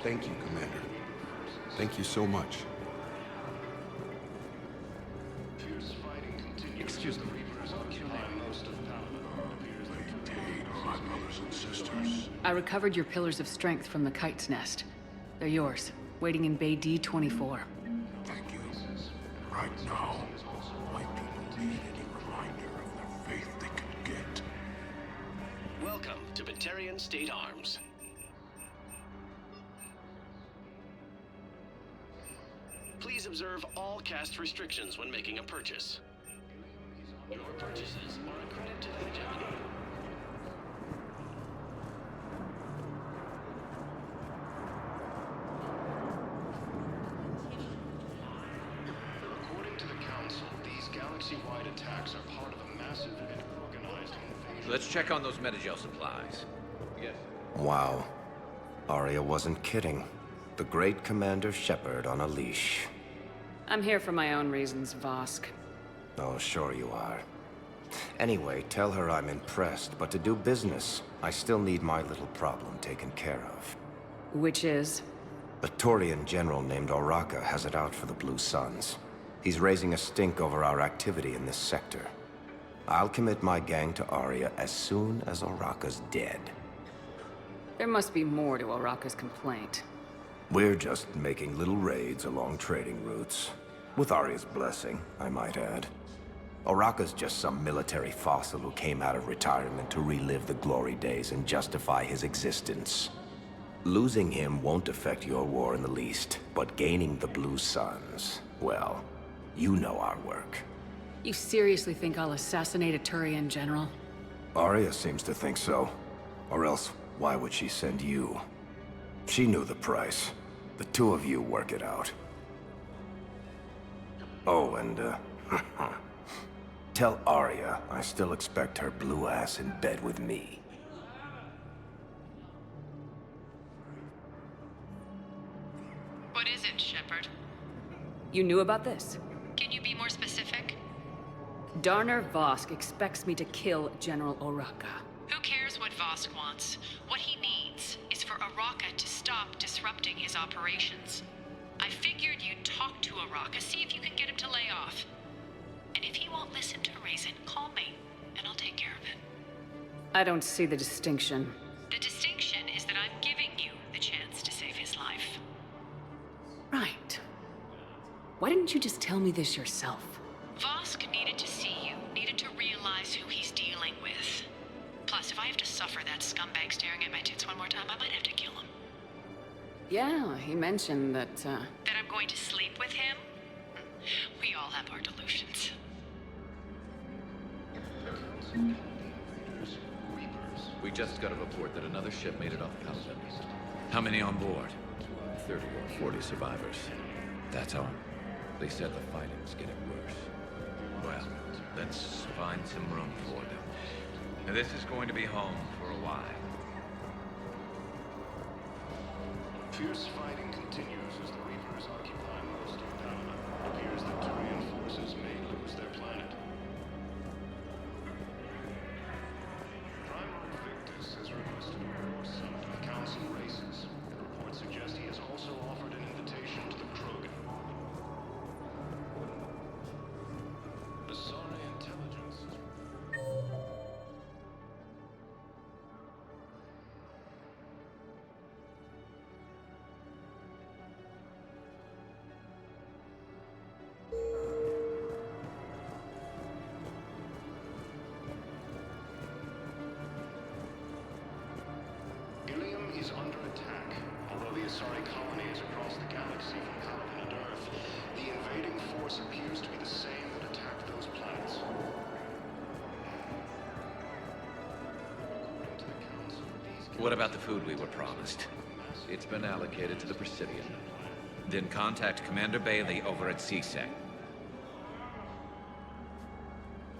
Thank you, Commander. Thank you so much. Excuse me. My brothers and sisters. I recovered your pillars of strength from the kite's nest. They're yours, waiting in Bay D-24. Thank you. Right now, my people need any reminder of their faith they could get. Welcome to Batarian State Arms. Please observe all caste restrictions when making a purchase. Your purchases are a credit to the hegemony. According to the Council, these galaxy-wide attacks are part of a massive and organized invasion. Let's check on those metagel supplies. Yes. Wow. Arya wasn't kidding. The great Commander Shepard on a leash. I'm here for my own reasons, Vosk. Oh, sure you are. Anyway, tell her I'm impressed, but to do business, I still need my little problem taken care of. Which is? A Turian general named Oraka has it out for the Blue Suns. He's raising a stink over our activity in this sector. I'll commit my gang to Arya as soon as Oraka's dead. There must be more to Oraka's complaint. We're just making little raids along trading routes. With Arya's blessing, I might add. Oraka's just some military fossil who came out of retirement to relive the glory days and justify his existence. Losing him won't affect your war in the least, but gaining the Blue Suns, well, you know our work. You seriously think I'll assassinate a Turian general? Arya seems to think so. Or else, why would she send you? She knew the price. The two of you work it out. Oh, and, tell Arya I still expect her blue ass in bed with me. What is it, Shepard? You knew about this? Can you be more specific? Darner Vosk expects me to kill General Oraka. Who cares what Vosk wants? What he needs is for Oraka to stop disrupting his operations. I figured you'd talk to Oraka, see if you can get him to lay off. And if he won't listen to reason, call me, and I'll take care of it. I don't see the distinction. The distinction is that I'm giving you the chance to save his life. Right. Why didn't you just tell me this yourself? Vosk needed to see you, needed to realize who he's dealing with. Plus, if I have to suffer that scumbag staring at my tits one more time, I might have to kill him. Yeah, he mentioned that, That I'm going to sleep with him? We all have our delusions. We just got a report that another ship made it off Citadel. How many on board? 30 or 40 survivors. That's all. They said the fighting's getting worse. Well, let's find some room for them. Now, this is going to be home for a while. Fierce fighting continues as the Reapers occupy most of Panama. It appears that Turian forces may lose their planet. Primarch Victus has requested a war summit of Council races. Reports suggest he has also offered an invitation to the Krogan. Asari intelligence. What about the food we were promised? It's been allocated to the Presidium. Then contact Commander Bailey over at CSEC.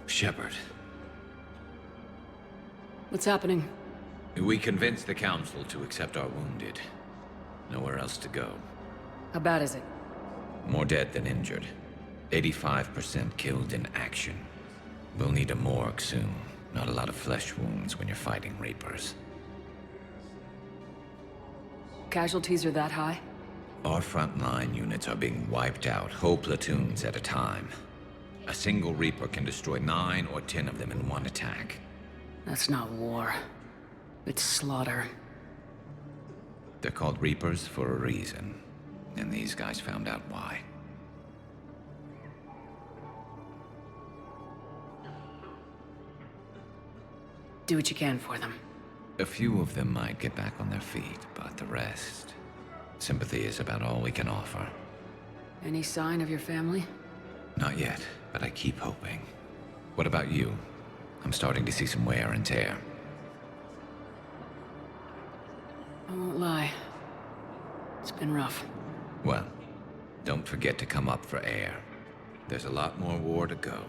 Shepard. What's happening? We convinced the Council to accept our wounded. Nowhere else to go. How bad is it? More dead than injured. 85% killed in action. We'll need a morgue soon. Not a lot of flesh wounds when you're fighting Reapers. Casualties are that high? Our frontline units are being wiped out, whole platoons at a time. A single Reaper can destroy 9 or 10 of them in one attack. That's not war. It's slaughter. They're called Reapers for a reason. And these guys found out why. Do what you can for them. A few of them might get back on their feet, but the rest... Sympathy is about all we can offer. Any sign of your family? Not yet, but I keep hoping. What about you? I'm starting to see some wear and tear. I won't lie. It's been rough. Well, don't forget to come up for air. There's a lot more war to go.